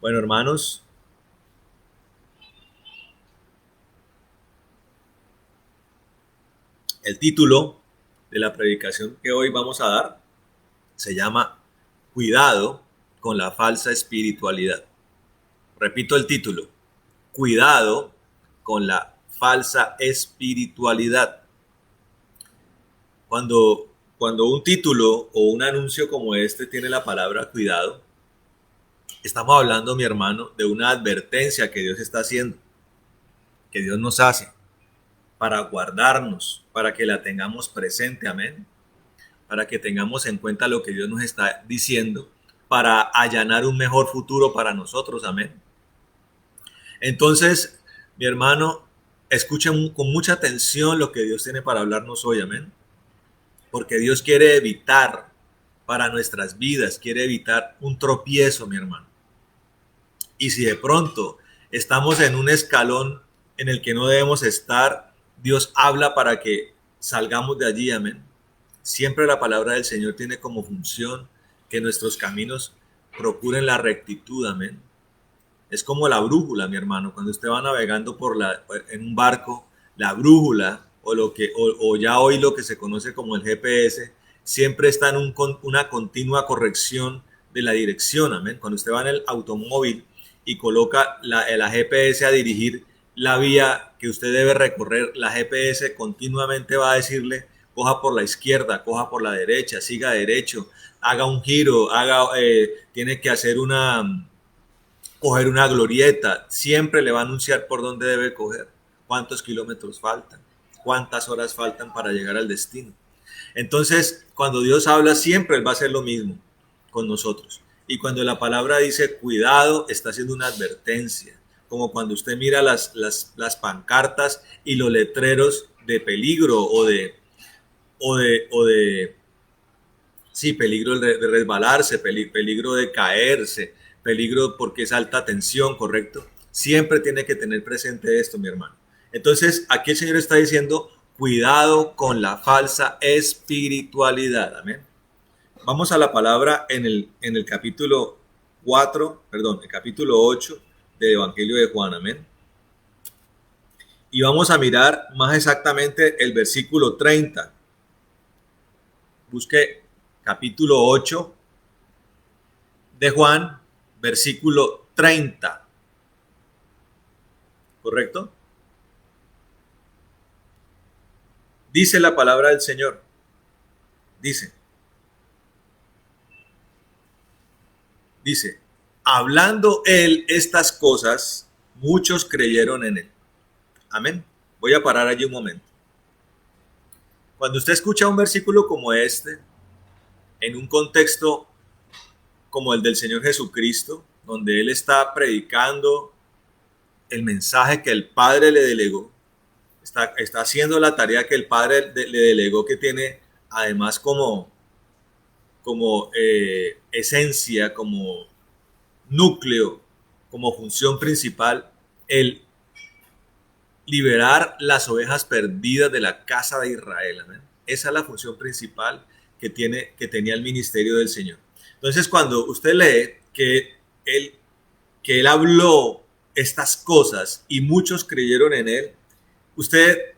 Bueno, hermanos, el título de la predicación que hoy vamos a dar se llama Cuidado con la falsa espiritualidad. Repito el título, Cuidado con la falsa espiritualidad. Cuando un título o un anuncio como este tiene la palabra cuidado, estamos hablando, mi hermano, de una advertencia que Dios está haciendo, que Dios nos hace para guardarnos, para que la tengamos presente, amén, para que tengamos en cuenta lo que Dios nos está diciendo, para allanar un mejor futuro para nosotros, amén. Entonces, mi hermano, escuchen con mucha atención lo que Dios tiene para hablarnos hoy, amén, porque Dios quiere evitar para nuestras vidas, quiere evitar un tropiezo, mi hermano. Y si de pronto estamos en un escalón en el que no debemos estar, Dios habla para que salgamos de allí, amén. Siempre la palabra del Señor tiene como función que nuestros caminos procuren la rectitud, amén. Es como la brújula, mi hermano, cuando usted va navegando en un barco, la brújula o ya hoy lo que se conoce como el GPS, siempre está en una continua corrección de la dirección, amén. Cuando usted va en el automóvil y coloca la GPS a dirigir la vía que usted debe recorrer, la GPS continuamente va a decirle coja por la izquierda, coja por la derecha, siga derecho, haga un giro, tiene que coger una glorieta, siempre le va a anunciar por dónde debe coger, cuántos kilómetros faltan, cuántas horas faltan para llegar al destino. Entonces, cuando Dios habla, siempre Él va a hacer lo mismo con nosotros. Y cuando la palabra dice cuidado, está haciendo una advertencia, como cuando usted mira las pancartas y los letreros de peligro o de sí, peligro de resbalarse, peligro de caerse, peligro porque es alta tensión, ¿correcto? Siempre tiene que tener presente esto, mi hermano. Entonces, aquí el Señor está diciendo, cuidado con la falsa espiritualidad, amén. Vamos a la palabra en el capítulo 4, perdón, el capítulo 8 del Evangelio de Juan, amén. Y vamos a mirar más exactamente el versículo 30. Busque capítulo 8 de Juan, versículo 30. ¿Correcto? Dice la palabra del Señor. Dice, dice, hablando él estas cosas, muchos creyeron en él. Amén. Voy a parar allí un momento. Cuando usted escucha un versículo como este, en un contexto como el del Señor Jesucristo, donde él está predicando el mensaje que el Padre le delegó, está haciendo la tarea que el Padre le delegó, que tiene además como esencia, como núcleo, como función principal, el liberar las ovejas perdidas de la casa de Israel. ¿Amén? Esa es la función principal que tenía el ministerio del Señor. Entonces, cuando usted lee que él habló estas cosas y muchos creyeron en él, usted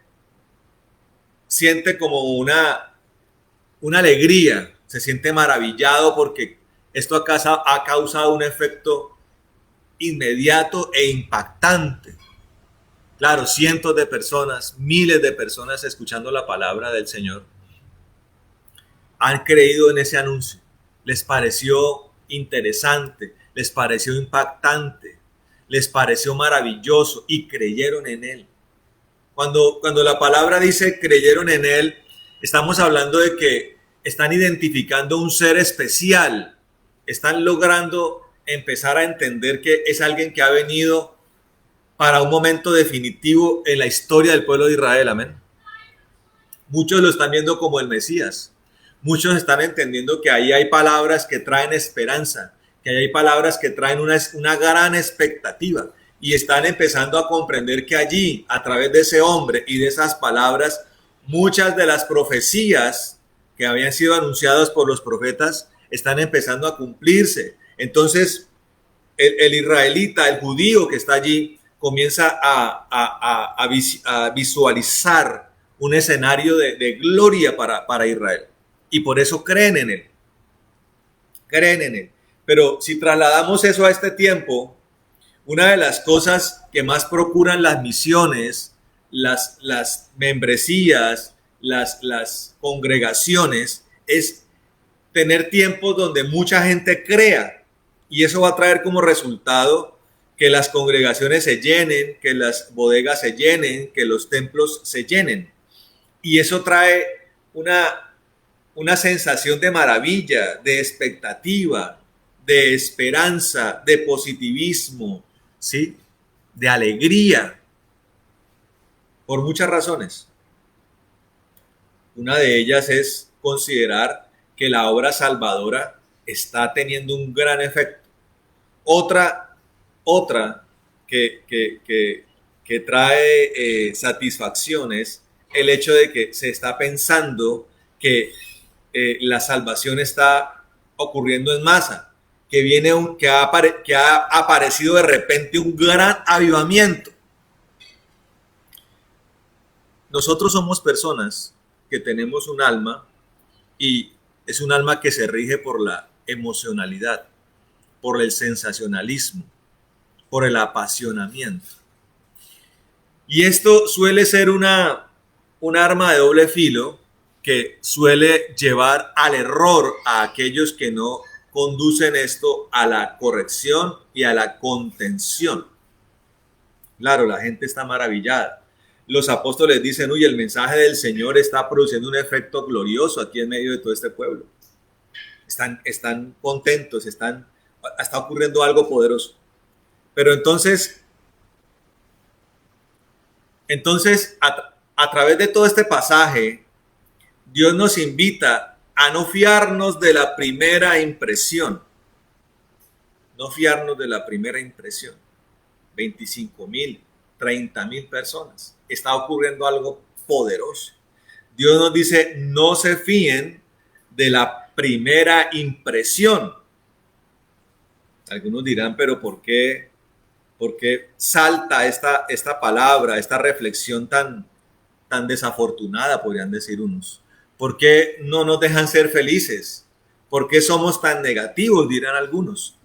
siente como una alegría, se siente maravillado porque esto ha causado un efecto inmediato e impactante. Claro, cientos de personas, miles de personas escuchando la palabra del Señor han creído en ese anuncio. Les pareció interesante, les pareció impactante, les pareció maravilloso y creyeron en él. Cuando la palabra dice creyeron en él, estamos hablando de que están identificando un ser especial, están logrando empezar a entender que es alguien que ha venido para un momento definitivo en la historia del pueblo de Israel, amén. Muchos lo están viendo como el Mesías, muchos están entendiendo que ahí hay palabras que traen esperanza, que ahí hay palabras que traen una gran expectativa y están empezando a comprender que allí, a través de ese hombre y de esas palabras, muchas de las profecías que habían sido anunciadas por los profetas están empezando a cumplirse. Entonces, el israelita, el judío que está allí, comienza a visualizar un escenario de gloria para Israel. Y por eso creen en él. Creen en él. Pero si trasladamos eso a este tiempo, una de las cosas que más procuran las misiones, las membresías, las congregaciones, es tener tiempos donde mucha gente crea. Y eso va a traer como resultado que las congregaciones se llenen, que las bodegas se llenen, que los templos se llenen. Y eso trae una sensación de maravilla, de expectativa, de esperanza, de positivismo, ¿sí? De alegría, por muchas razones. Una de ellas es considerar que la obra salvadora está teniendo un gran efecto. Otra que trae satisfacción es el hecho de que se está pensando que la salvación está ocurriendo en masa, que ha aparecido de repente un gran avivamiento. Nosotros somos personas que tenemos un alma y es un alma que se rige por la emocionalidad, por el sensacionalismo, por el apasionamiento. Y esto suele ser un arma de doble filo que suele llevar al error a aquellos que no conducen esto a la corrección y a la contención. Claro, la gente está maravillada. Los apóstoles dicen, uy, el mensaje del Señor está produciendo un efecto glorioso aquí en medio de todo este pueblo. Están contentos, está ocurriendo algo poderoso. Pero entonces a través de todo este pasaje, Dios nos invita a no fiarnos de la primera impresión. No fiarnos de la primera impresión. 25,000, 30,000 personas. Está ocurriendo algo poderoso. Dios nos dice, no se fíen de la primera impresión. Algunos dirán, pero ¿por qué salta esta palabra, esta reflexión tan desafortunada, podrían decir unos? ¿Por qué no nos dejan ser felices? ¿Por qué somos tan negativos? Dirán algunos.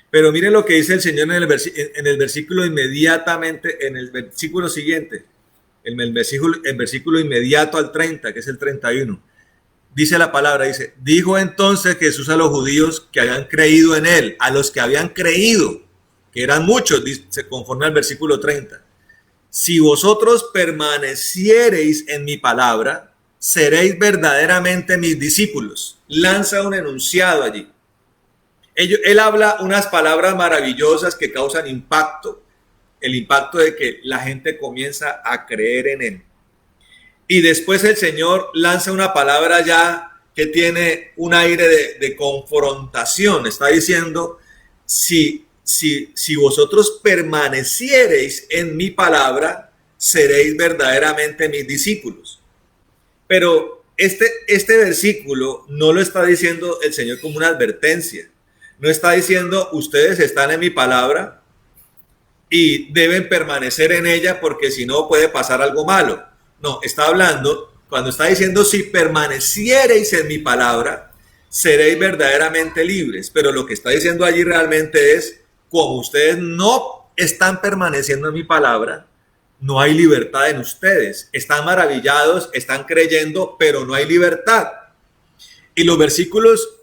Pero miren lo que dice el Señor en el versículo inmediatamente, en el versículo siguiente, el versículo inmediato al 30, que es el 31. Dice la palabra, dice, dijo entonces Jesús a los judíos que habían creído en él, a los que habían creído, que eran muchos, se conforme al versículo 30. Si vosotros permaneciereis en mi palabra, seréis verdaderamente mis discípulos. Lanza un enunciado allí. Él habla unas palabras maravillosas que causan impacto. El impacto de que la gente comienza a creer en él. Y después el Señor lanza una palabra ya que tiene un aire de confrontación. Está diciendo, si vosotros permaneciereis en mi palabra, seréis verdaderamente mis discípulos. Pero este versículo no lo está diciendo el Señor como una advertencia. No está diciendo, ustedes están en mi palabra y deben permanecer en ella porque si no puede pasar algo malo. No, está hablando, cuando está diciendo, si permaneciereis en mi palabra, seréis verdaderamente libres. Pero lo que está diciendo allí realmente es, como ustedes no están permaneciendo en mi palabra, no hay libertad en ustedes. Están maravillados, están creyendo, pero no hay libertad. Y los versículos,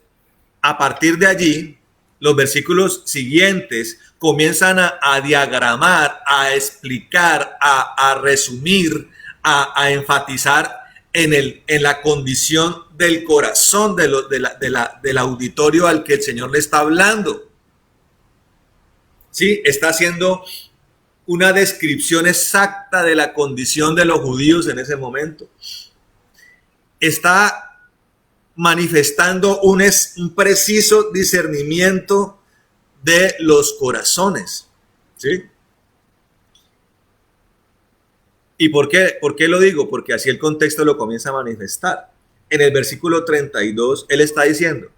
a partir de allí, los versículos siguientes comienzan a diagramar, a explicar, a resumir, a enfatizar en la condición del corazón del auditorio al que el Señor le está hablando. Sí, está haciendo una descripción exacta de la condición de los judíos en ese momento. Está manifestando un preciso discernimiento de los corazones. ¿Sí? ¿Y por qué lo digo? Porque así el contexto lo comienza a manifestar. En el versículo 32, él está diciendo,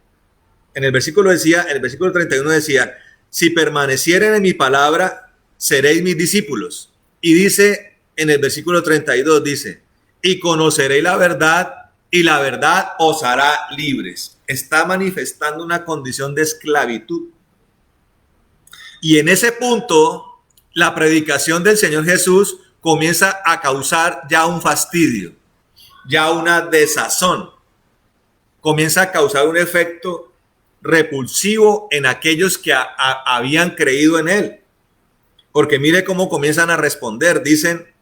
en el versículo 31 decía, si permanecieren en mi palabra, seréis mis discípulos. Y dice en el versículo 32, dice, y conoceréis la verdad, y la verdad os hará libres. Está manifestando una condición de esclavitud. Y en ese punto, la predicación del Señor Jesús comienza a causar ya un fastidio, ya una desazón. Comienza a causar un efecto repulsivo en aquellos que habían creído en él. Porque mire cómo comienzan a responder. Dicen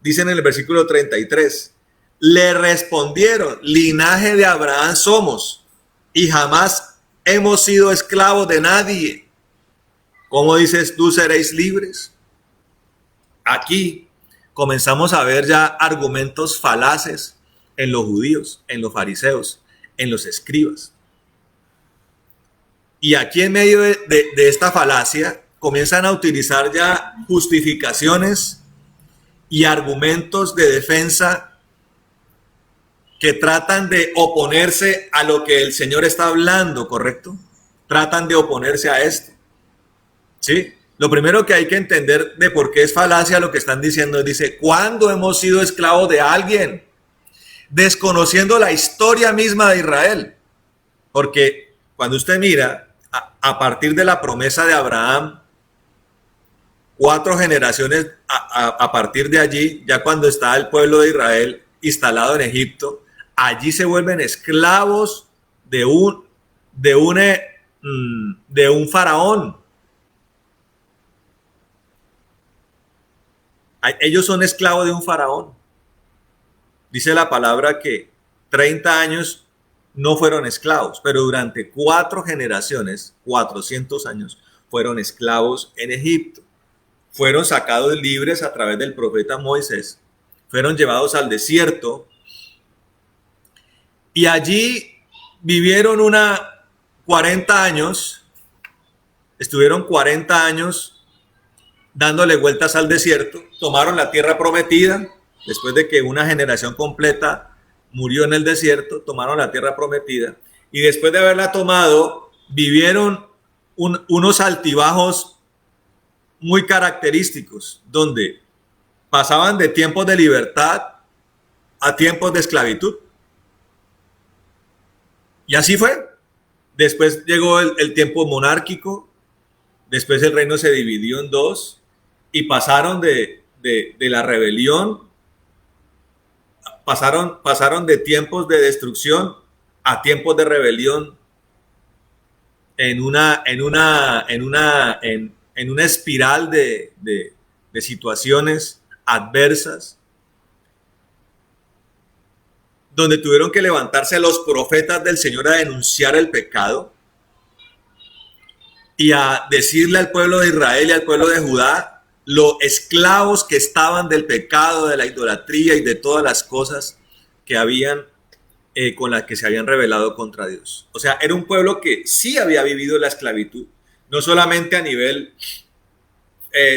en el versículo 33, le respondieron, linaje de Abraham somos y jamás hemos sido esclavos de nadie. ¿Cómo dices tú seréis libres? Aquí comenzamos a ver ya argumentos falaces en los judíos, en los fariseos, en los escribas. Y aquí en medio de esta falacia comienzan a utilizar ya justificaciones y argumentos de defensa que tratan de oponerse a lo que el Señor está hablando, ¿correcto? Tratan de oponerse a esto. ¿Sí? Lo primero que hay que entender de por qué es falacia lo que están diciendo, dice, ¿cuándo hemos sido esclavos de alguien? Desconociendo la historia misma de Israel. Porque cuando usted mira, a partir de la promesa de Abraham, 4 generaciones a partir de allí, ya cuando está el pueblo de Israel instalado en Egipto, allí se vuelven esclavos de un faraón. Ellos son esclavos de un faraón. Dice la palabra que 30 años no fueron esclavos, pero durante 4 generaciones, 400 años, fueron esclavos en Egipto. Fueron sacados libres a través del profeta Moisés, fueron llevados al desierto y allí vivieron 40 años, estuvieron 40 años dándole vueltas al desierto, tomaron la tierra prometida, después de que una generación completa murió en el desierto, tomaron la tierra prometida y después de haberla tomado, vivieron unos altibajos muy característicos, donde pasaban de tiempos de libertad a tiempos de esclavitud. Y así fue. Después llegó el tiempo monárquico, después el reino se dividió en 2 y pasaron de la rebelión, pasaron de tiempos de destrucción a tiempos de rebelión en una espiral de situaciones adversas, donde tuvieron que levantarse los profetas del Señor a denunciar el pecado y a decirle al pueblo de Israel y al pueblo de Judá los esclavos que estaban del pecado, de la idolatría y de todas las cosas que habían con las que se habían rebelado contra Dios. O sea, era un pueblo que sí había vivido la esclavitud, no solamente a nivel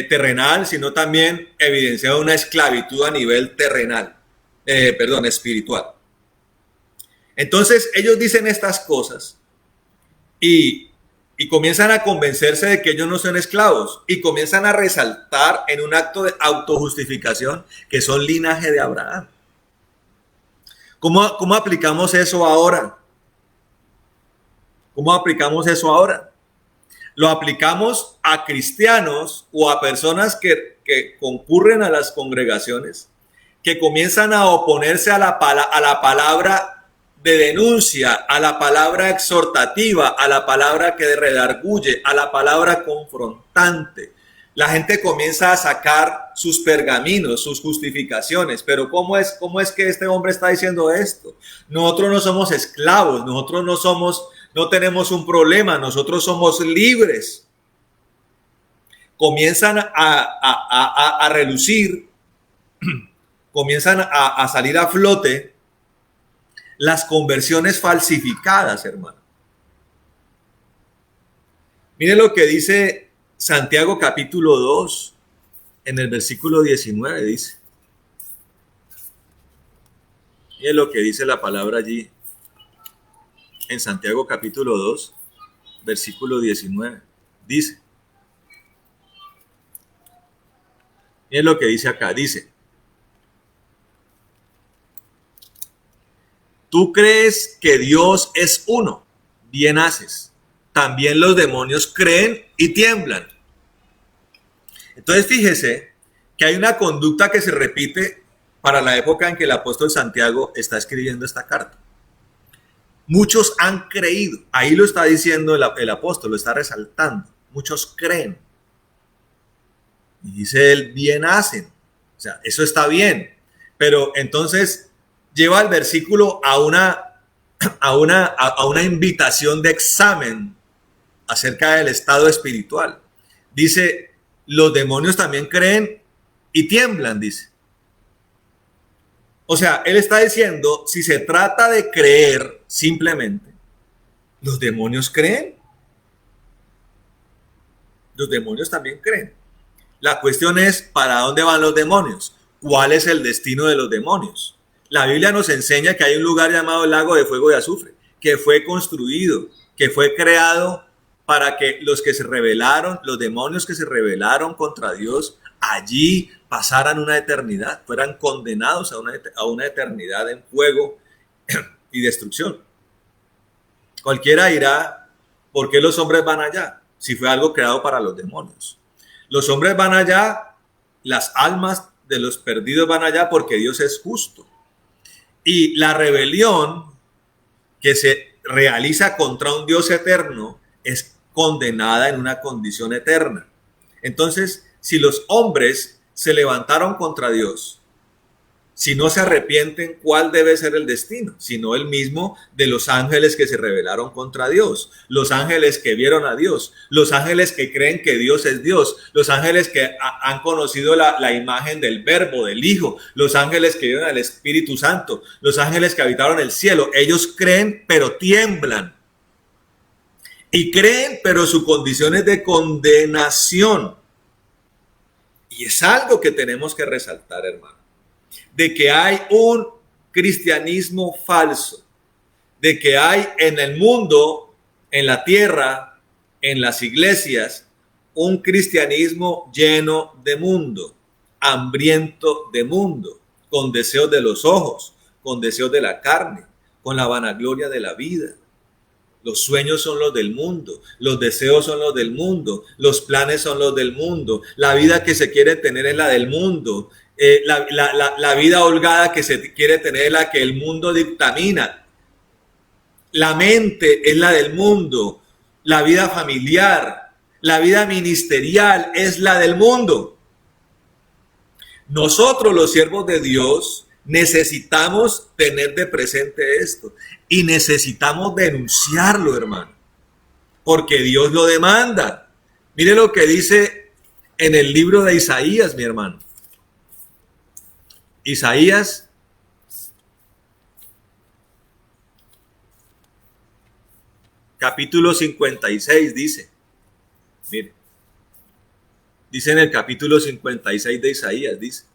terrenal, sino también evidenciado una esclavitud a nivel espiritual. Entonces ellos dicen estas cosas y comienzan a convencerse de que ellos no son esclavos y comienzan a resaltar en un acto de autojustificación que son linaje de Abraham. ¿Cómo aplicamos eso ahora? ¿Cómo aplicamos eso ahora? Lo aplicamos a cristianos o a personas que concurren a las congregaciones, que comienzan a oponerse a la palabra de denuncia, a la palabra exhortativa, a la palabra que redarguye, a la palabra confrontante. La gente comienza a sacar sus pergaminos, sus justificaciones. Pero ¿cómo es que este hombre está diciendo esto? Nosotros no somos esclavos, nosotros no tenemos un problema, nosotros somos libres. Comienzan a relucir, comienzan a salir a flote las conversiones falsificadas, hermano. Mire lo que dice Santiago capítulo 2, en el versículo 19 dice. Mire lo que dice la palabra allí, en Santiago capítulo 2, versículo 19. Dice, Miren lo que dice acá. Dice, tú crees que Dios es uno, bien haces. También los demonios creen y tiemblan. Entonces fíjese que hay una conducta que se repite para la época en que el apóstol Santiago está escribiendo esta carta. Muchos han creído, ahí lo está diciendo el apóstol, lo está resaltando. Muchos creen. Y dice él, bien hacen. O sea, eso está bien. Pero entonces lleva el versículo a una invitación de examen acerca del estado espiritual. Dice, los demonios también creen y tiemblan, dice. O sea, él está diciendo, si se trata de creer simplemente, los demonios creen. Los demonios también creen. La cuestión es, ¿para dónde van los demonios? ¿Cuál es el destino de los demonios? La Biblia nos enseña que hay un lugar llamado el lago de fuego y azufre, que fue construido, que fue creado para que los que se rebelaron, los demonios que se rebelaron contra Dios, allí pasaran una eternidad, fueran condenados a una eternidad en fuego y destrucción. Cualquiera dirá, ¿por qué los hombres van allá? Si fue algo creado para los demonios. Los hombres van allá, las almas de los perdidos van allá porque Dios es justo. Y la rebelión que se realiza contra un Dios eterno es condenada en una condición eterna. Entonces, si los hombres se levantaron contra Dios, si no se arrepienten, ¿cuál debe ser el destino? Sino el mismo de los ángeles que se rebelaron contra Dios, los ángeles que vieron a Dios, los ángeles que creen que Dios es Dios, los ángeles que han conocido la imagen del Verbo, del Hijo, los ángeles que vieron al Espíritu Santo, los ángeles que habitaron el cielo. Ellos creen, pero tiemblan. Y creen, pero su condición es de condenación. Y es algo que tenemos que resaltar, hermano. De que hay un cristianismo falso, de que hay en el mundo, en la tierra, en las iglesias, un cristianismo lleno de mundo, hambriento de mundo, con deseos de los ojos, con deseos de la carne, con la vanagloria de la vida. Los sueños son los del mundo, los deseos son los del mundo, los planes son los del mundo, la vida que se quiere tener es la del mundo. La vida holgada que se quiere tener es la que el mundo dictamina. La mente es la del mundo. La vida familiar, la vida ministerial es la del mundo. Nosotros, los siervos de Dios, necesitamos tener de presente esto y necesitamos denunciarlo, hermano, porque Dios lo demanda. Mire lo que dice en el libro de Isaías, mi hermano. Isaías capítulo 56 dice, mire, dice en el capítulo 56 de Isaías, dice,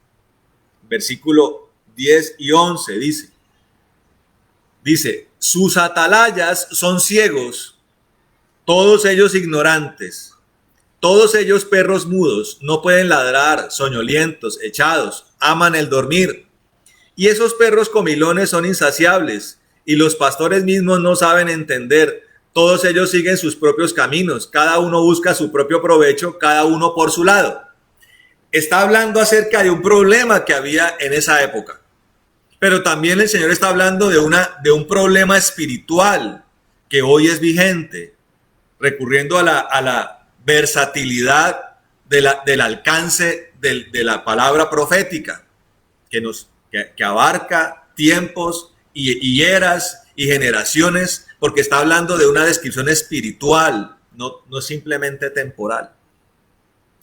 versículo 10 y 11, dice, sus atalayas son ciegos, todos ellos ignorantes, todos ellos perros mudos, no pueden ladrar, soñolientos, echados, aman el dormir. Y esos perros comilones son insaciables, y los pastores mismos no saben entender. Todos ellos siguen sus propios caminos, cada uno busca su propio provecho, cada uno por su lado. Está hablando acerca de un problema que había en esa época. Pero también el Señor está hablando de un problema espiritual que hoy es vigente, recurriendo a la versatilidad del alcance de la palabra profética, que abarca tiempos y eras y generaciones, porque está hablando de una descripción espiritual, no simplemente temporal.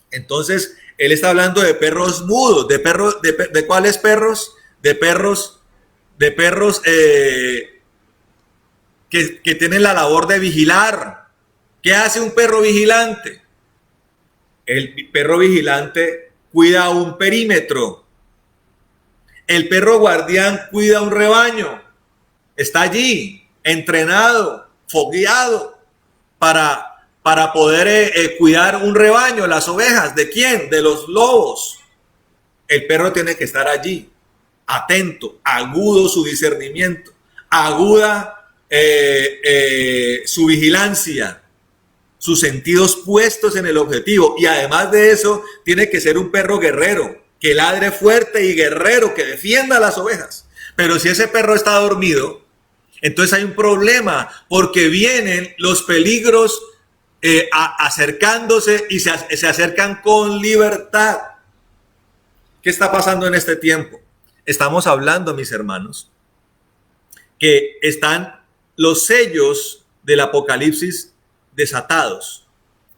Entonces, él está hablando de perros mudos, ¿de cuáles perros? De perros que tienen la labor de vigilar. ¿Qué hace un perro vigilante? El perro vigilante cuida un perímetro. El perro guardián cuida un rebaño. Está allí, entrenado, fogueado, para poder cuidar un rebaño. Las ovejas, ¿de quién? De los lobos. el perro tiene que estar allí, atento, agudo su discernimiento, aguda su vigilancia, sus sentidos puestos en el objetivo. Y además de eso, tiene que ser un perro guerrero, que ladre fuerte y guerrero, que defienda a las ovejas. Pero si ese perro está dormido, entonces hay un problema, porque vienen los peligros acercándose y se acercan con libertad. ¿Qué está pasando en este tiempo? Estamos hablando, mis hermanos, que están los sellos del Apocalipsis desatados.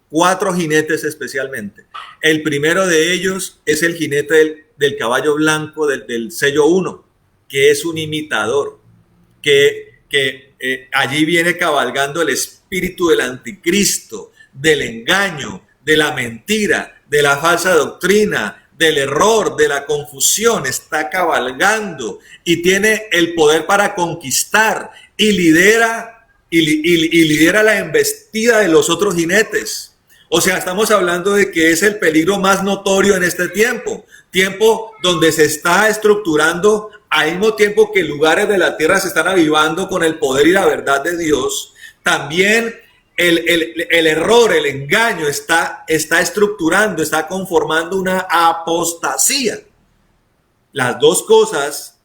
4 jinetes especialmente. El primero de ellos es el jinete del caballo blanco del sello 1, que es un imitador, que allí viene cabalgando el espíritu del anticristo, del engaño, de la mentira, de la falsa doctrina, del error, de la confusión. Está cabalgando y tiene el poder para conquistar y lidera la embestida de los otros jinetes. O sea, estamos hablando de que es el peligro más notorio en este tiempo donde se está estructurando, al mismo tiempo que lugares de la tierra se están avivando con el poder y la verdad de Dios. También el error, el engaño está estructurando, está conformando una apostasía. Las dos cosas,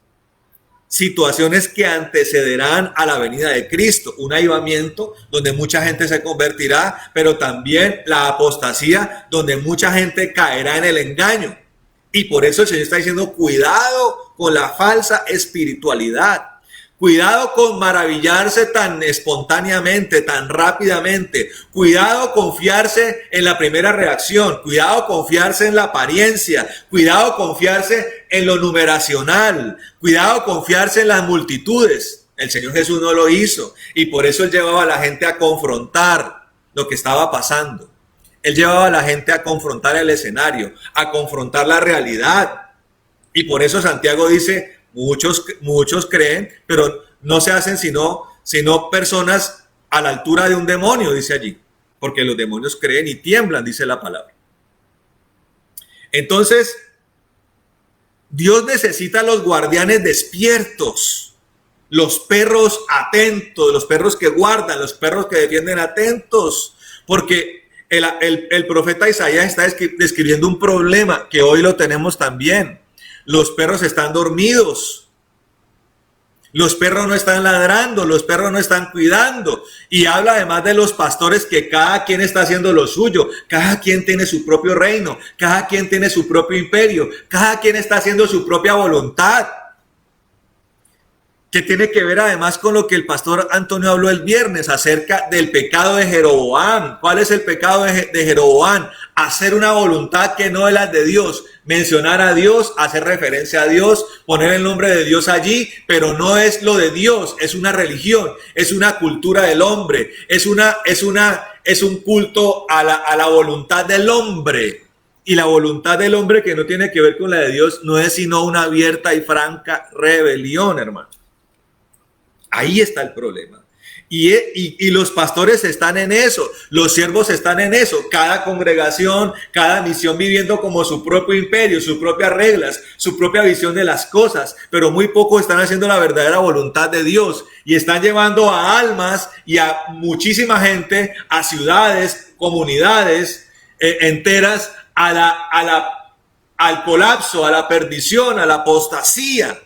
situaciones que antecederán a la venida de Cristo, un avivamiento donde mucha gente se convertirá, pero también la apostasía donde mucha gente caerá en el engaño. Y por eso el Señor está diciendo, cuidado con la falsa espiritualidad. Cuidado con maravillarse tan espontáneamente, tan rápidamente. Cuidado confiarse en la primera reacción. Cuidado confiarse en la apariencia. Cuidado confiarse en lo numeracional. Cuidado confiarse en las multitudes. El Señor Jesús no lo hizo. Y por eso Él llevaba a la gente a confrontar lo que estaba pasando. Él llevaba a la gente a confrontar el escenario, a confrontar la realidad. Y por eso Santiago dice, muchos creen, pero no se hacen sino personas a la altura de un demonio, dice allí. Porque los demonios creen y tiemblan, dice la palabra. Entonces, Dios necesita los guardianes despiertos, los perros atentos, los perros que guardan, los perros que defienden atentos, porque el profeta Isaías está describiendo un problema que hoy lo tenemos también. Los perros están dormidos. Los perros no están ladrando, los perros no están cuidando. Y habla además de los pastores que cada quien está haciendo lo suyo. Cada quien tiene su propio reino, cada quien tiene su propio imperio, cada quien está haciendo su propia voluntad. Que tiene que ver además con lo que el pastor Antonio habló el viernes acerca del pecado de Jeroboam. ¿Cuál es el pecado de Jeroboam? Hacer una voluntad que no es la de Dios. Mencionar a Dios, hacer referencia a Dios, poner el nombre de Dios allí, pero no es lo de Dios, es una religión, es una cultura del hombre, es un culto a la voluntad del hombre. Y la voluntad del hombre, que no tiene que ver con la de Dios, no es sino una abierta y franca rebelión, hermano. Ahí está el problema. Y los pastores están en eso, los siervos están en eso, cada congregación, cada misión viviendo como su propio imperio, sus propias reglas, su propia visión de las cosas, pero muy poco están haciendo la verdadera voluntad de Dios y están llevando a almas y a muchísima gente, a ciudades, comunidades enteras al colapso, a la perdición, a la apostasía.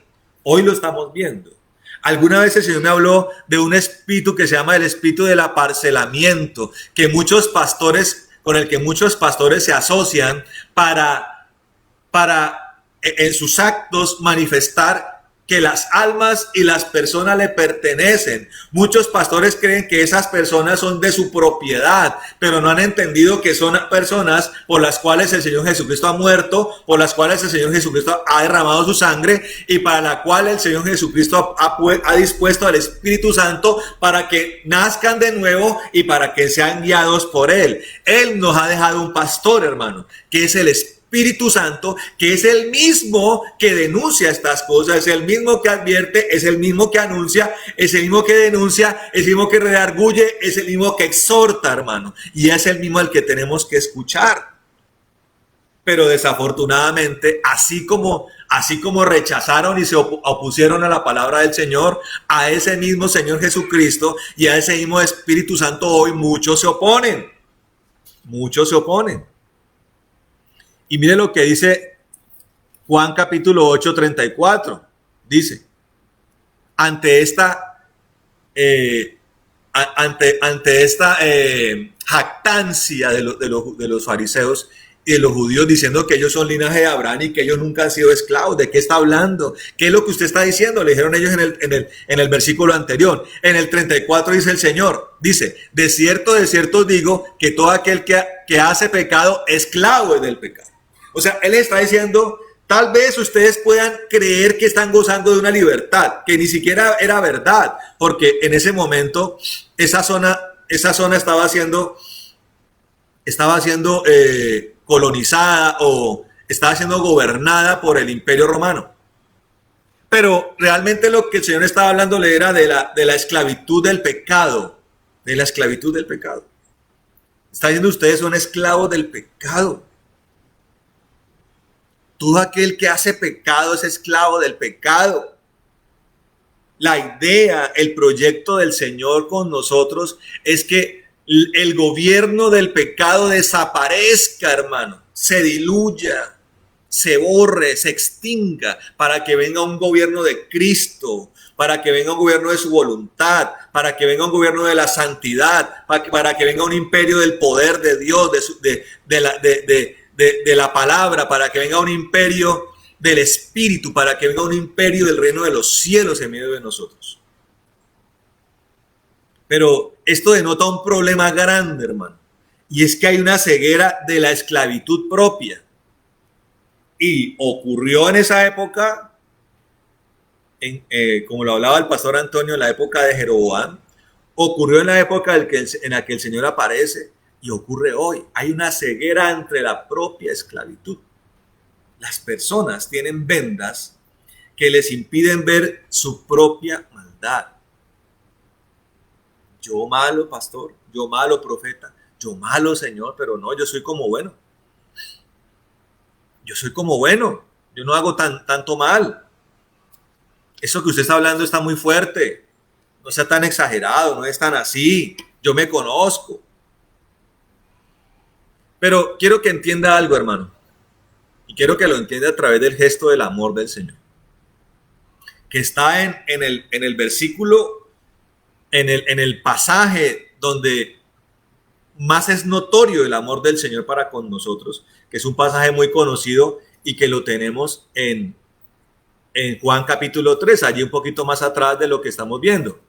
Hoy lo estamos viendo. Alguna vez el Señor me habló de un espíritu que se llama el espíritu del aparcelamiento, con el que muchos pastores se asocian para en sus actos manifestar que las almas y las personas le pertenecen. Muchos pastores creen que esas personas son de su propiedad, pero no han entendido que son personas por las cuales el Señor Jesucristo ha muerto, por las cuales el Señor Jesucristo ha derramado su sangre y para la cual el Señor Jesucristo ha dispuesto al Espíritu Santo para que nazcan de nuevo y para que sean guiados por Él. Él nos ha dejado un pastor, hermano, que es el Espíritu Santo, que es el mismo que denuncia estas cosas, es el mismo que advierte, es el mismo que anuncia, es el mismo que denuncia, es el mismo que redarguye, es el mismo que exhorta, hermano, y es el mismo al que tenemos que escuchar. Pero desafortunadamente, así como rechazaron y se opusieron a la palabra del Señor, a ese mismo Señor Jesucristo y a ese mismo Espíritu Santo hoy muchos se oponen. Muchos se oponen. Y mire lo que dice Juan capítulo 8, 34. Dice, ante esta jactancia de los fariseos y de los judíos diciendo que ellos son linaje de Abraham y que ellos nunca han sido esclavos. ¿De qué está hablando? ¿Qué es lo que usted está diciendo? Le dijeron ellos en el versículo anterior. En el 34 dice el Señor, dice, de cierto os digo que todo aquel que hace pecado, esclavo es del pecado. O sea, Él está diciendo, tal vez ustedes puedan creer que están gozando de una libertad, que ni siquiera era verdad, porque en ese momento esa zona estaba siendo colonizada o estaba siendo gobernada por el Imperio Romano. Pero realmente lo que el Señor estaba hablando era de la esclavitud del pecado, de la esclavitud del pecado. Está diciendo, ustedes son esclavos del pecado. Todo aquel que hace pecado es esclavo del pecado. La idea, el proyecto del Señor con nosotros es que el gobierno del pecado desaparezca, hermano, se diluya, se borre, se extinga, para que venga un gobierno de Cristo, para que venga un gobierno de su voluntad, para que venga un gobierno de la santidad, para que venga un imperio del poder de Dios, de la palabra, para que venga un imperio del Espíritu, para que venga un imperio del reino de los cielos en medio de nosotros. Pero esto denota un problema grande, hermano, y es que hay una ceguera de la esclavitud propia. Y ocurrió en esa época, como lo hablaba el pastor Antonio, en la época de Jeroboam, ocurrió en la época en la que el Señor aparece, y ocurre hoy. Hay una ceguera entre la propia esclavitud. Las personas tienen vendas que les impiden ver su propia maldad. Yo malo, pastor, yo malo, profeta, yo malo, Señor, pero no, yo soy como bueno. Yo soy como bueno, yo no hago tanto mal. Eso que usted está hablando está muy fuerte. No sea tan exagerado, no es tan así. Yo me conozco. Pero quiero que entienda algo, hermano. Y quiero que lo entienda a través del gesto del amor del Señor. Que está en el versículo, en el pasaje donde más es notorio el amor del Señor para con nosotros, que es un pasaje muy conocido y que lo tenemos en Juan capítulo 3, allí un poquito más atrás de lo que estamos viendo.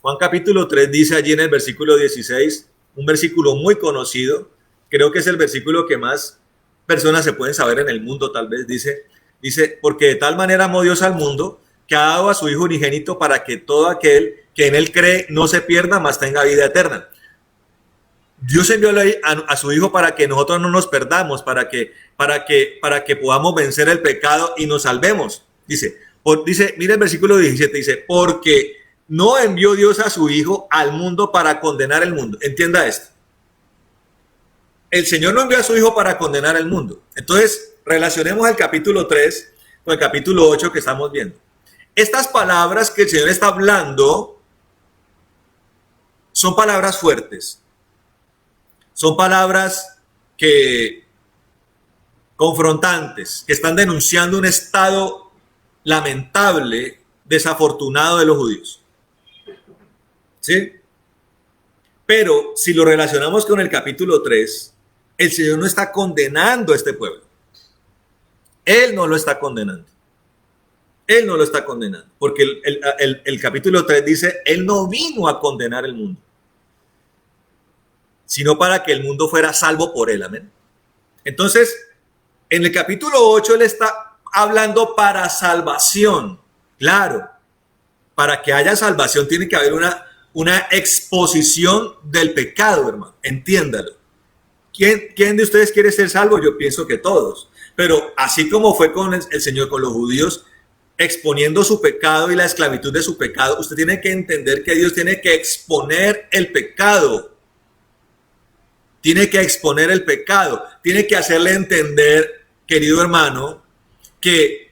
Juan capítulo 3 dice allí en el versículo 16, un versículo muy conocido, creo que es el versículo que más personas se pueden saber en el mundo, tal vez, dice, porque de tal manera amó Dios al mundo, que ha dado a su Hijo unigénito para que todo aquel que en él cree no se pierda, mas tenga vida eterna. Dios envió a su Hijo para que nosotros no nos perdamos, para que podamos vencer el pecado y nos salvemos. Dice, mira el versículo 17, dice, porque no envió Dios a su Hijo al mundo para condenar el mundo. Entienda esto. El Señor no envió a su Hijo para condenar el mundo. Entonces, relacionemos el capítulo 3 con el capítulo 8 que estamos viendo. Estas palabras que el Señor está hablando son palabras fuertes. Son palabras confrontantes, que están denunciando un estado lamentable, desafortunado de los judíos. ¿Sí? Pero si lo relacionamos con el capítulo 3, el Señor no está condenando a este pueblo. Él no lo está condenando. Él no lo está condenando. Porque el capítulo 3 dice, Él no vino a condenar el mundo, sino para que el mundo fuera salvo por Él. Amén. Entonces, en el capítulo 8, Él está hablando para salvación. Claro, para que haya salvación tiene que haber una exposición del pecado, hermano. Entiéndalo. ¿Quién de ustedes quiere ser salvo? Yo pienso que todos. Pero así como fue con el Señor, con los judíos, exponiendo su pecado y la esclavitud de su pecado, usted tiene que entender que Dios tiene que exponer el pecado. tiene que exponer el pecado, tiene que hacerle entender, querido hermano, que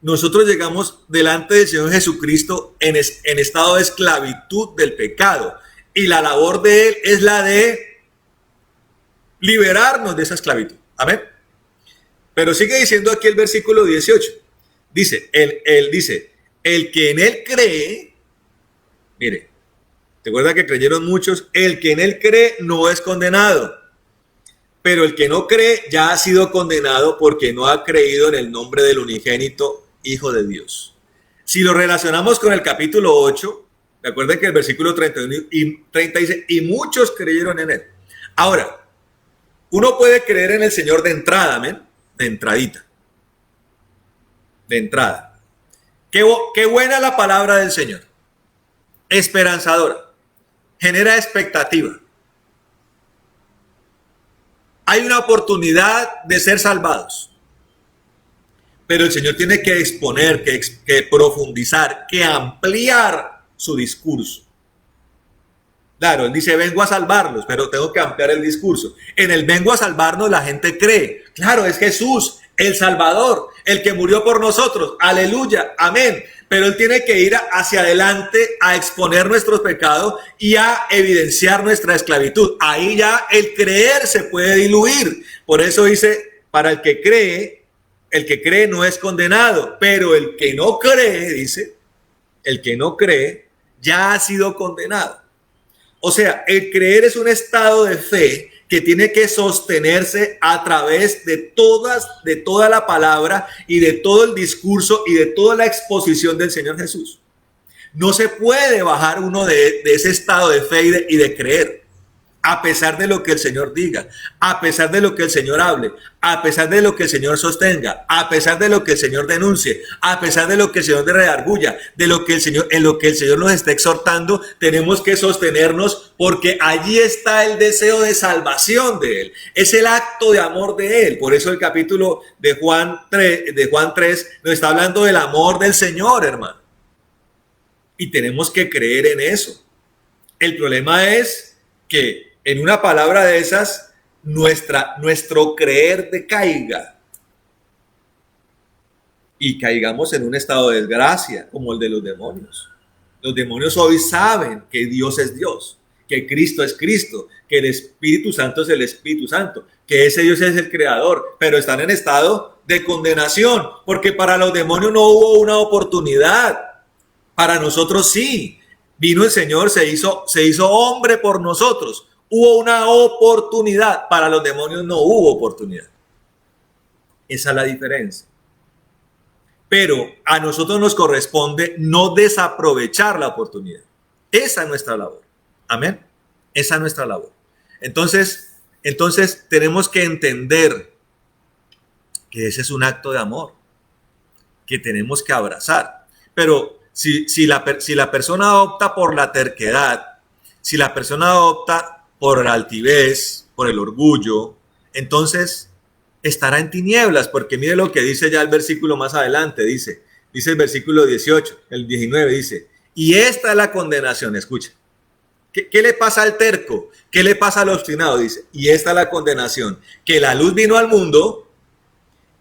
nosotros llegamos delante del Señor Jesucristo en estado de esclavitud del pecado. Y la labor de Él es la de liberarnos de esa esclavitud. Amén. Pero sigue diciendo aquí el versículo 18. Dice, él dice, el que en Él cree, mire, ¿te acuerdas que creyeron muchos? El que en Él cree no es condenado. Pero el que no cree ya ha sido condenado porque no ha creído en el nombre del unigénito Hijo de Dios. Si lo relacionamos con el capítulo 8, recuerden que el versículo 31 y 30 dice, y muchos creyeron en Él. Ahora, uno puede creer en el Señor de entrada, amén, de entradita, de entrada. Qué buena la palabra del Señor, esperanzadora, genera expectativa. Hay una oportunidad de ser salvados. Pero el Señor tiene que exponer, que profundizar, que ampliar su discurso. Claro, Él dice, vengo a salvarlos, pero tengo que ampliar el discurso. En el vengo a salvarnos la gente cree. Claro, es Jesús, el Salvador, el que murió por nosotros. Aleluya, amén. Pero Él tiene que ir hacia adelante a exponer nuestros pecados y a evidenciar nuestra esclavitud. Ahí ya el creer se puede diluir. Por eso dice, para el que cree no es condenado, pero el que no cree, dice, el que no cree ya ha sido condenado. O sea, el creer es un estado de fe que tiene que sostenerse a través de toda la palabra y de todo el discurso y de toda la exposición del Señor Jesús. No se puede bajar uno de ese estado de fe y de creer, a pesar de lo que el Señor diga, a pesar de lo que el Señor hable, a pesar de lo que el Señor sostenga, a pesar de lo que el Señor denuncie, a pesar de lo que el Señor redarguya, en lo que el Señor nos está exhortando, tenemos que sostenernos porque allí está el deseo de salvación de Él. Es el acto de amor de Él. Por eso el capítulo de Juan 3 nos está hablando del amor del Señor, hermano. Y tenemos que creer en eso. El problema es que en una palabra de esas, nuestro creer decaiga y caigamos en un estado de desgracia como el de los demonios. Los demonios hoy saben que Dios es Dios, que Cristo es Cristo, que el Espíritu Santo es el Espíritu Santo, que ese Dios es el Creador, pero están en estado de condenación, porque para los demonios no hubo una oportunidad, para nosotros sí. Vino el Señor, se hizo hombre por nosotros. Hubo una oportunidad, para los demonios no hubo oportunidad. Esa es la diferencia. Pero a nosotros nos corresponde no desaprovechar la oportunidad. Esa es nuestra labor. Amén. Esa es nuestra labor. Entonces tenemos que entender que ese es un acto de amor que tenemos que abrazar. Pero si la persona opta por la terquedad, si la persona opta por la altivez, por el orgullo, entonces estará en tinieblas, porque mire lo que dice ya el versículo más adelante, dice el versículo 18, el 19 dice, y esta es la condenación, escucha, ¿qué le pasa al terco? ¿Qué le pasa al obstinado? Dice, y esta es la condenación, que la luz vino al mundo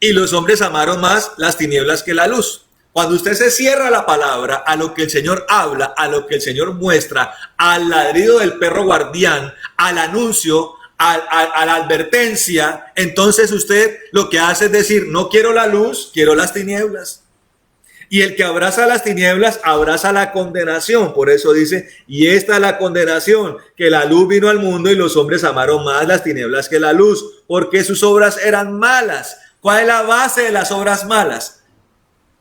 y los hombres amaron más las tinieblas que la luz. Cuando usted se cierra a la palabra, a lo que el Señor habla, a lo que el Señor muestra, al ladrido del perro guardián, al anuncio, a la advertencia, entonces usted lo que hace es decir, no quiero la luz, quiero las tinieblas. Y el que abraza las tinieblas, abraza la condenación. Por eso dice, y esta es la condenación, que la luz vino al mundo y los hombres amaron más las tinieblas que la luz, porque sus obras eran malas. ¿Cuál es la base de las obras malas?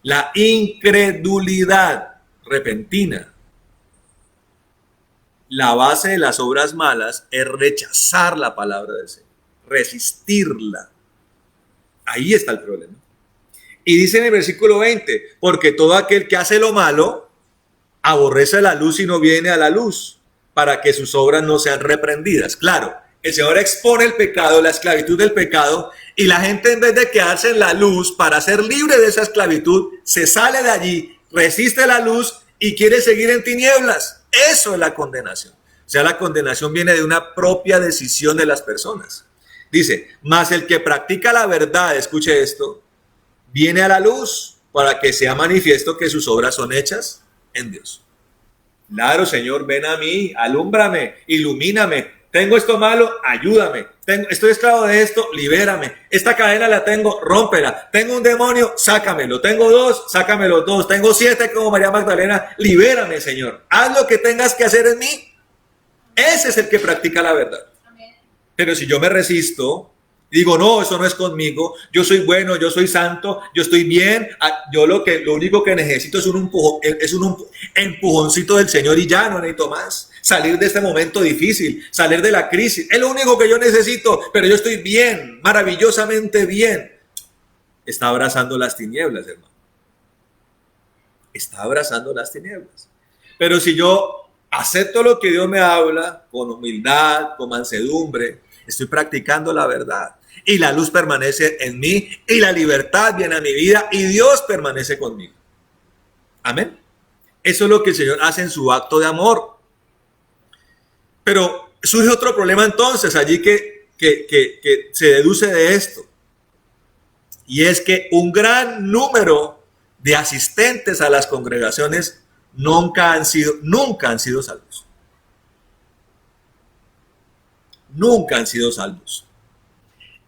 La incredulidad repentina. La base de las obras malas es rechazar la palabra del Señor, resistirla. Ahí está el problema. Y dice en el versículo 20, porque todo aquel que hace lo malo aborrece la luz y no viene a la luz, para que sus obras no sean reprendidas. Claro, el Señor expone el pecado, la esclavitud del pecado, y la gente, en vez de quedarse en la luz para ser libre de esa esclavitud, se sale de allí, resiste la luz y quiere seguir en tinieblas. Eso es la condenación. O sea, la condenación viene de una propia decisión de las personas. Dice, mas el que practica la verdad, escuche esto, viene a la luz para que sea manifiesto que sus obras son hechas en Dios. Claro, Señor, ven a mí, alúmbrame, ilumíname. Tengo esto malo, ayúdame. Estoy esclavo de esto, libérame. Esta cadena la tengo, rómpela. Tengo un demonio, sácamelo. Tengo 2, sácame los 2. Tengo 7 como María Magdalena, libérame, Señor. Haz lo que tengas que hacer en mí. Ese es el que practica la verdad. Pero si yo me resisto, digo, no, eso no es conmigo, yo soy bueno, yo soy santo, yo estoy bien, yo lo único que necesito es un empujoncito del Señor y ya no necesito más. Salir de este momento difícil, salir de la crisis, es lo único que yo necesito, pero yo estoy bien, maravillosamente bien. Está abrazando las tinieblas, hermano. Está abrazando las tinieblas. Pero si yo acepto lo que Dios me habla, con humildad, con mansedumbre, estoy practicando la verdad. Y la luz permanece en mí, y la libertad viene a mi vida, y Dios permanece conmigo. Amén. Eso es lo que el Señor hace en su acto de amor. Pero surge otro problema entonces allí que se deduce de esto. Y es que un gran número de asistentes a las congregaciones nunca han sido salvos. Nunca han sido salvos.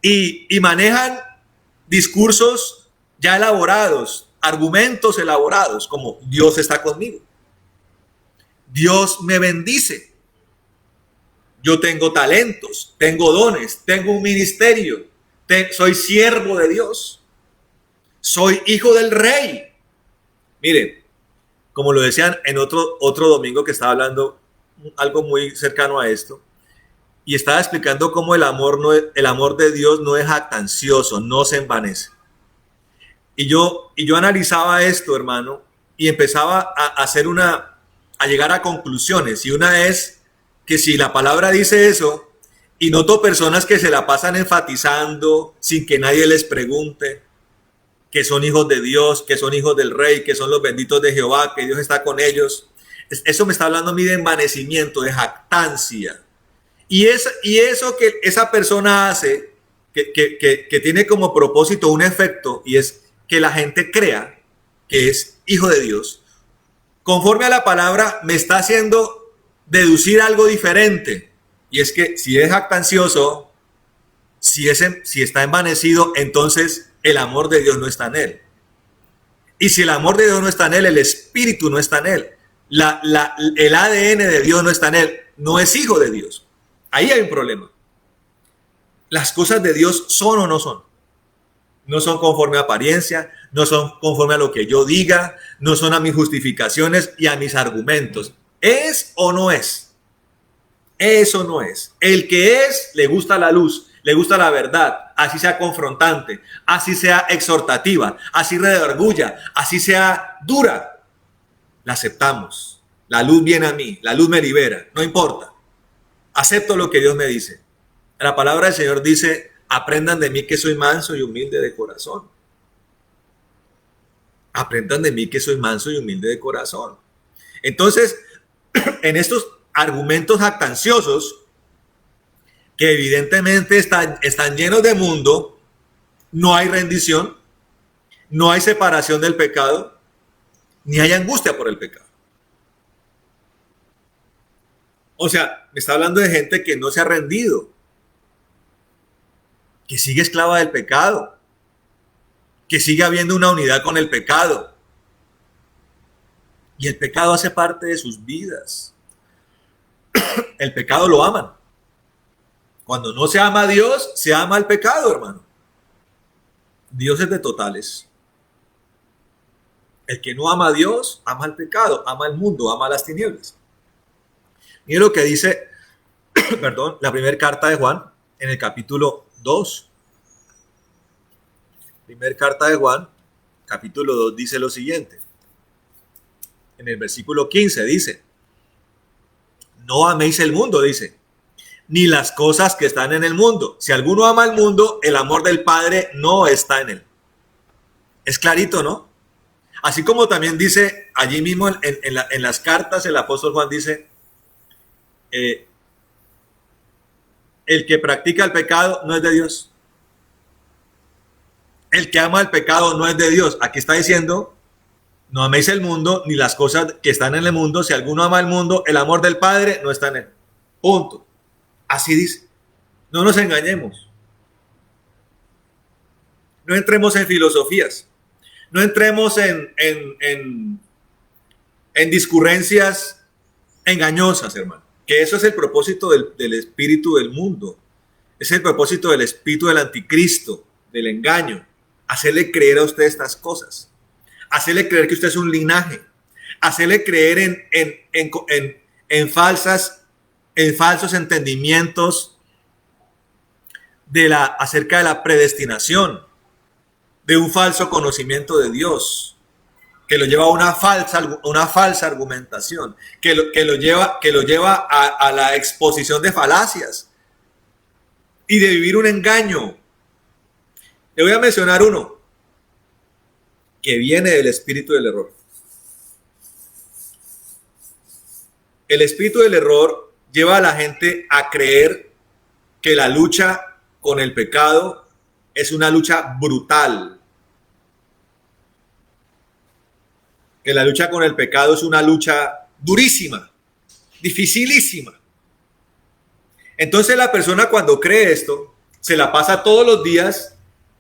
Y manejan discursos ya elaborados, argumentos elaborados, como Dios está conmigo. Dios me bendice. Yo tengo talentos, tengo dones, tengo un ministerio, soy siervo de Dios, soy hijo del rey. Miren, como lo decían en otro domingo que estaba hablando algo muy cercano a esto, y estaba explicando cómo el amor de Dios no es jactancioso, no se envanece. Y yo analizaba esto, hermano, y empezaba a llegar a conclusiones. Y una es que si la palabra dice eso, y noto personas que se la pasan enfatizando sin que nadie les pregunte, que son hijos de Dios, que son hijos del Rey, que son los benditos de Jehová, que Dios está con ellos. Eso me está hablando a mí de envanecimiento, de jactancia. Y eso que esa persona hace, que tiene como propósito un efecto, y es que la gente crea que es hijo de Dios, conforme a la palabra me está haciendo deducir algo diferente. Y es que si es jactancioso, si está envanecido, entonces el amor de Dios no está en él. Y si el amor de Dios no está en él, el espíritu no está en él. El ADN de Dios no está en él. No es hijo de Dios. Ahí hay un problema. Las cosas de Dios son o no son. No son conforme a apariencia, no son conforme a lo que yo diga, no son a mis justificaciones y a mis argumentos. ¿Es o no es? Eso no es. El que es, le gusta la luz, le gusta la verdad, así sea confrontante, así sea exhortativa, así redarguya, así sea dura. La aceptamos. La luz viene a mí, la luz me libera, no importa. Acepto lo que Dios me dice. La palabra del Señor dice, aprendan de mí que soy manso y humilde de corazón. Aprendan de mí que soy manso y humilde de corazón. Entonces, en estos argumentos jactanciosos, que evidentemente están llenos de mundo, no hay rendición, no hay separación del pecado, ni hay angustia por el pecado. O sea, me está hablando de gente que no se ha rendido, que sigue esclava del pecado, que sigue habiendo una unidad con el pecado. Y el pecado hace parte de sus vidas. El pecado lo aman. Cuando no se ama a Dios, se ama al pecado, hermano. Dios es de totales. El que no ama a Dios, ama al pecado, ama al mundo, ama a las tinieblas. Mire lo que dice, perdón, la primera carta de Juan, en el capítulo 2. Primera carta de Juan, capítulo 2, dice lo siguiente. En el versículo 15 dice, no améis el mundo, dice, ni las cosas que están en el mundo. Si alguno ama el mundo, el amor del Padre no está en él. Es clarito, ¿no? Así como también dice allí mismo en las cartas, el apóstol Juan dice, eh, el que practica el pecado no es de Dios. El que ama el pecado no es de Dios. Aquí está diciendo, no améis el mundo ni las cosas que están en el mundo. Si alguno ama el mundo, el amor del Padre no está en él. Punto. Así dice. No nos engañemos. No entremos en filosofías. No entremos en discurrencias engañosas, hermano. Que eso es el propósito del espíritu del mundo. Es el propósito del espíritu del anticristo, del engaño. Hacerle creer a usted estas cosas. Hacerle creer que usted es un linaje. Hacerle creer en falsos entendimientos acerca de la predestinación, de un falso conocimiento de Dios, que lo lleva a una falsa argumentación, que lo lleva a la exposición de falacias y de vivir un engaño. Le voy a mencionar uno que viene del espíritu del error. El espíritu del error lleva a la gente a creer que la lucha con el pecado es una lucha brutal. Que la lucha con el pecado es una lucha durísima, dificilísima. Entonces la persona cuando cree esto, se la pasa todos los días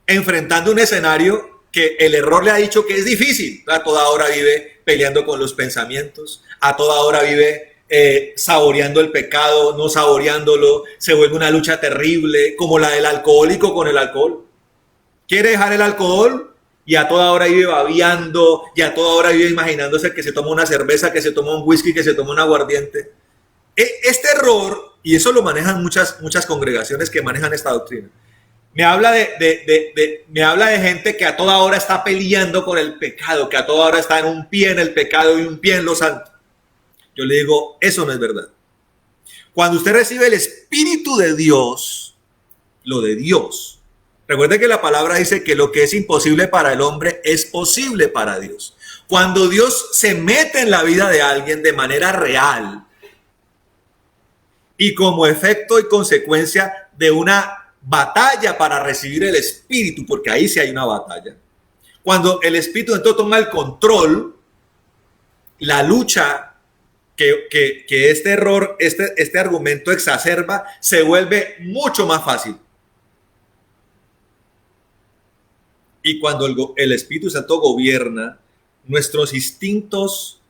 enfrentando un escenario que el error le ha dicho que es difícil. A toda hora vive peleando con los pensamientos, a toda hora vive saboreando el pecado, no saboreándolo, se vuelve una lucha terrible, como la del alcohólico con el alcohol. Quiere dejar el alcohol y a toda hora vive babeando, y a toda hora vive imaginándose que se toma una cerveza, que se toma un whisky, que se toma un aguardiente. Este error, y eso lo manejan muchas congregaciones que manejan esta doctrina, me habla me habla de gente que a toda hora está peleando con el pecado, que a toda hora está en un pie en el pecado y un pie en lo santo. Yo le digo, eso no es verdad. Cuando usted recibe el Espíritu de Dios, lo de Dios, recuerde que la palabra dice que lo que es imposible para el hombre es posible para Dios. Cuando Dios se mete en la vida de alguien de manera real y como efecto y consecuencia de una batalla para recibir el Espíritu, porque ahí sí hay una batalla. Cuando el Espíritu entonces toma el control, la lucha que este error, este argumento exacerba, se vuelve mucho más fácil. Y cuando el Espíritu Santo gobierna, nuestros instintos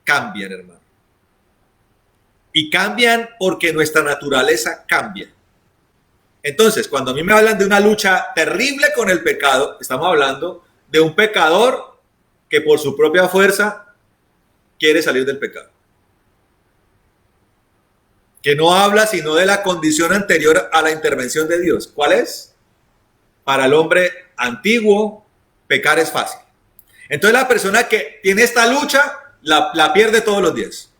cambian, hermano. Y cambian porque nuestra naturaleza cambia. Entonces, cuando a mí me hablan de una lucha terrible con el pecado, estamos hablando de un pecador que por su propia fuerza quiere salir del pecado. Que no habla sino de la condición anterior a la intervención de Dios. ¿Cuál es? Para el hombre antiguo, pecar es fácil. Entonces la persona que tiene esta lucha, la pierde todos los días.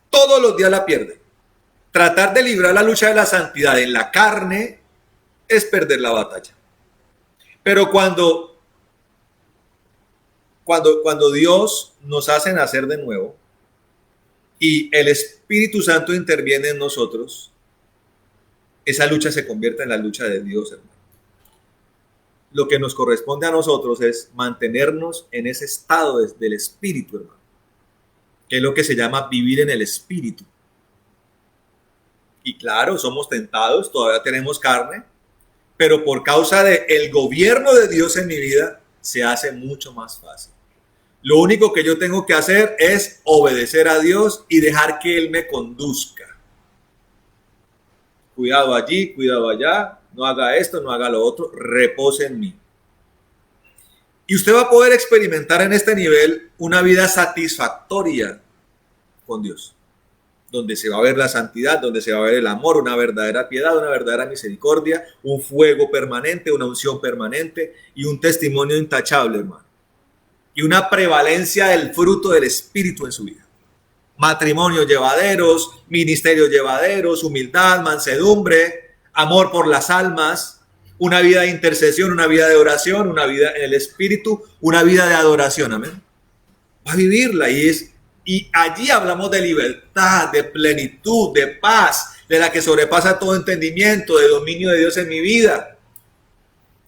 Todos los días la pierde. Tratar de librar la lucha de la santidad en la carne es perder la batalla. Pero cuando Dios nos hace nacer de nuevo y el Espíritu Santo interviene en nosotros, esa lucha se convierte en la lucha de Dios, hermano. Lo que nos corresponde a nosotros es mantenernos en ese estado del Espíritu, hermano, que es lo que se llama vivir en el Espíritu. Y claro, somos tentados, todavía tenemos carne, pero por causa del gobierno de Dios en mi vida, se hace mucho más fácil. Lo único que yo tengo que hacer es obedecer a Dios y dejar que Él me conduzca. Cuidado allí, cuidado allá, no haga esto, no haga lo otro, repose en mí. Y usted va a poder experimentar en este nivel una vida satisfactoria con Dios, donde se va a ver la santidad, donde se va a ver el amor, una verdadera piedad, una verdadera misericordia, un fuego permanente, una unción permanente y un testimonio intachable, hermano. Y una prevalencia del fruto del Espíritu en su vida. Matrimonios llevaderos, ministerios llevaderos, humildad, mansedumbre, amor por las almas, una vida de intercesión, una vida de oración, una vida en el Espíritu, una vida de adoración, amén. Va a vivirla y Y allí hablamos de libertad, de plenitud, de paz, de la que sobrepasa todo entendimiento, de dominio de Dios en mi vida.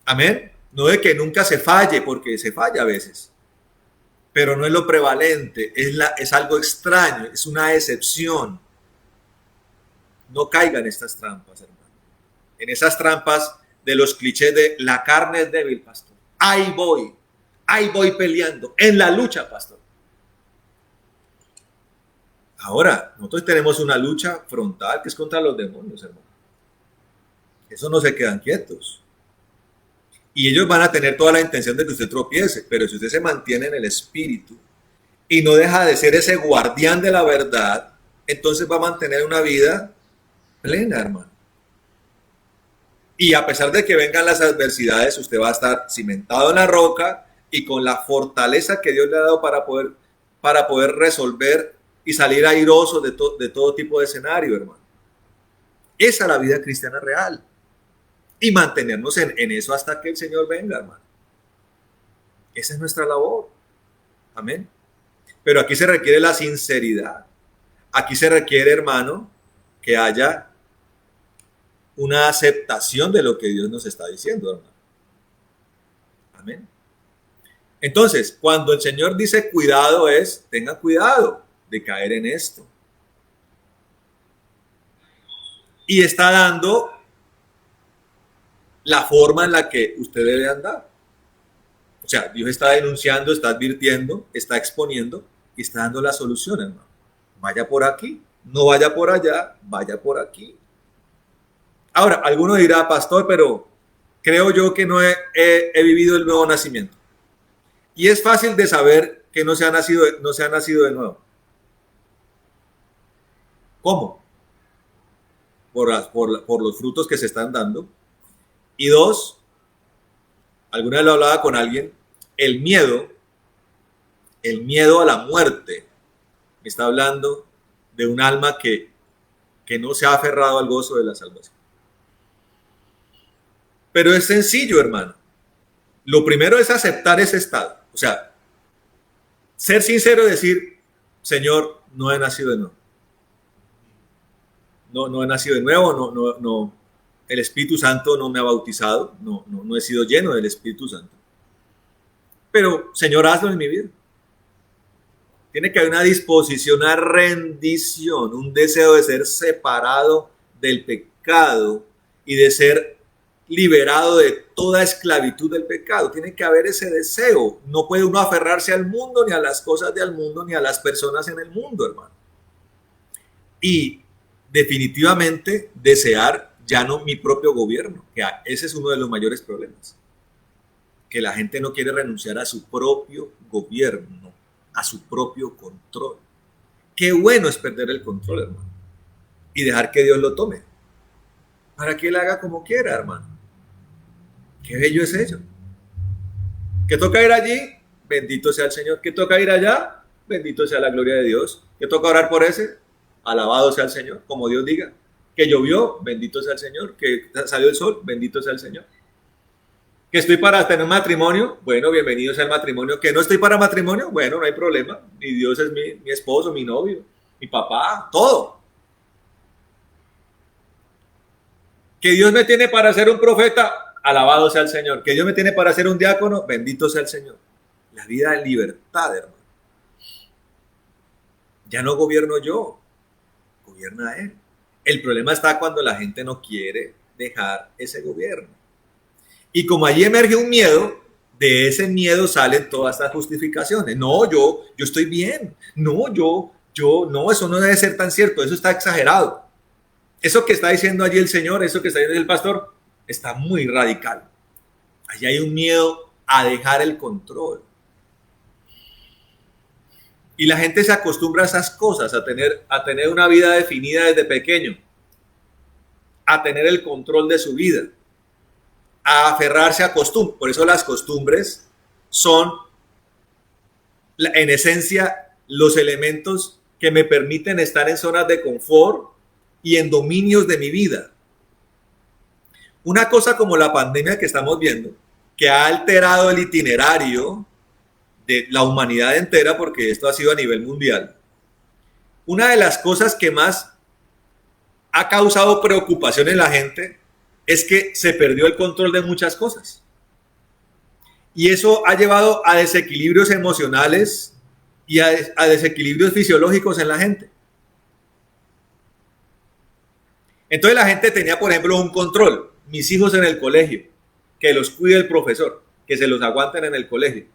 Amén. No de que nunca se falle, porque se falla a veces. Pero no es lo prevalente, es algo extraño, es una excepción. No caigan en estas trampas, hermano. En esas trampas de los clichés de la carne es débil, pastor. Ahí voy peleando, en la lucha, pastor. Ahora, nosotros tenemos una lucha frontal que es contra los demonios, hermano. Eso no se quedan quietos. Y ellos van a tener toda la intención de que usted tropiece, pero si usted se mantiene en el espíritu y no deja de ser ese guardián de la verdad, entonces va a mantener una vida plena, hermano. Y a pesar de que vengan las adversidades, usted va a estar cimentado en la roca y con la fortaleza que Dios le ha dado para poder resolver y salir airoso de todo tipo de escenario, hermano. Esa es la vida cristiana real. Y mantenernos en eso hasta que el Señor venga, hermano. Esa es nuestra labor. Amén. Pero aquí se requiere la sinceridad. Aquí se requiere, hermano, que haya una aceptación de lo que Dios nos está diciendo, hermano. Amén. Entonces, cuando el Señor dice cuidado tenga cuidado de caer en esto. Y está dando la forma en la que usted debe andar. O sea, Dios está denunciando, está advirtiendo, está exponiendo y está dando la solución, hermano. Vaya por aquí, no vaya por allá, vaya por aquí. Ahora, alguno dirá, pastor, pero creo yo que no he vivido el nuevo nacimiento. Y es fácil de saber que no se ha nacido de nuevo. ¿Cómo? Por los frutos que se están dando. Y dos, alguna vez lo hablaba con alguien, el miedo a la muerte, me está hablando de un alma que no se ha aferrado al gozo de la salvación. Pero es sencillo, hermano. Lo primero es aceptar ese estado. O sea, ser sincero y decir, Señor, no he nacido de nuevo. No he nacido de nuevo, no. El Espíritu Santo no me ha bautizado, no he sido lleno del Espíritu Santo. Pero, Señor, hazlo en mi vida. Tiene que haber una disposición, una rendición, un deseo de ser separado del pecado y de ser liberado de toda esclavitud del pecado. Tiene que haber ese deseo. No puede uno aferrarse al mundo, ni a las cosas del mundo, ni a las personas en el mundo, hermano. Y definitivamente desear ya no mi propio gobierno, que ese es uno de los mayores problemas, que la gente no quiere renunciar a su propio gobierno, a su propio control. Qué bueno es perder el control, hermano, y dejar que Dios lo tome, para que Él haga como quiera, hermano. Qué bello es ello. Que toca ir allí, bendito sea el Señor. Que toca ir allá, bendito sea la gloria de Dios. Que toca orar por ese, alabado sea el Señor, como Dios diga. Que llovió, bendito sea el Señor. Que salió el sol, bendito sea el Señor. Que estoy para tener matrimonio, bueno, bienvenido sea el matrimonio. Que no estoy para matrimonio, bueno, no hay problema. Mi Dios es mi esposo, mi novio, mi papá, todo. Que Dios me tiene para ser un profeta, alabado sea el Señor. Que Dios me tiene para ser un diácono, bendito sea el Señor. La vida de libertad, hermano. Ya no gobierno yo, gobierna Él. El problema está cuando la gente no quiere dejar ese gobierno. Y como allí emerge un miedo, de ese miedo salen todas estas justificaciones. No, yo estoy bien. No, no, eso no debe ser tan cierto. Eso está exagerado. Eso que está diciendo allí el Señor, eso que está diciendo el pastor, está muy radical. Allí hay un miedo a dejar el control. Y la gente se acostumbra a esas cosas, a tener una vida definida desde pequeño, a tener el control de su vida, a aferrarse a costumbres. Por eso las costumbres son, en esencia, los elementos que me permiten estar en zonas de confort y en dominios de mi vida. Una cosa como la pandemia que estamos viendo, que ha alterado el itinerario de la humanidad entera, porque esto ha sido a nivel mundial, una de las cosas que más ha causado preocupación en la gente es que se perdió el control de muchas cosas. Y eso ha llevado a desequilibrios emocionales y a desequilibrios fisiológicos en la gente. Entonces la gente tenía, por ejemplo, un control. Mis hijos en el colegio, que los cuide el profesor, que se los aguanten en el colegio.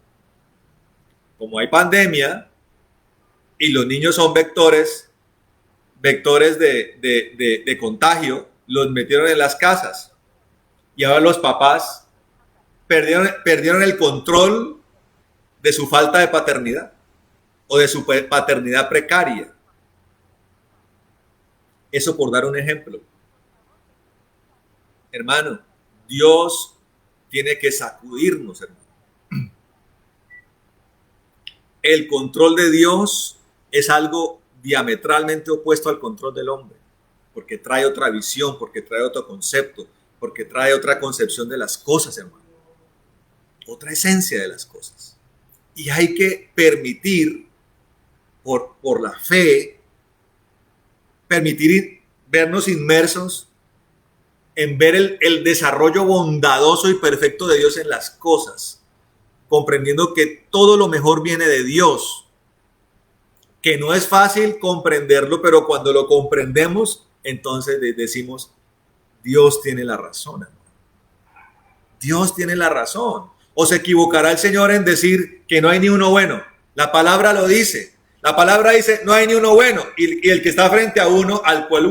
Como hay pandemia y los niños son vectores de contagio, los metieron en las casas. Y ahora los papás perdieron el control de su falta de paternidad o de su paternidad precaria. Eso por dar un ejemplo. Hermano, Dios tiene que sacudirnos, hermano. El control de Dios es algo diametralmente opuesto al control del hombre, porque trae otra visión, porque trae otro concepto, porque trae otra concepción de las cosas, hermano. Otra esencia de las cosas. Y hay que permitir, por la fe, permitir vernos inmersos en ver el desarrollo bondadoso y perfecto de Dios en las cosas, comprendiendo que todo lo mejor viene de Dios, que no es fácil comprenderlo, pero cuando lo comprendemos, entonces decimos, Dios tiene la razón, hermano. Dios tiene la razón. ¿O se equivocará el Señor en decir que no hay ni uno bueno? La palabra lo dice. La palabra dice, no hay ni uno bueno. Y el que está frente a uno, al cual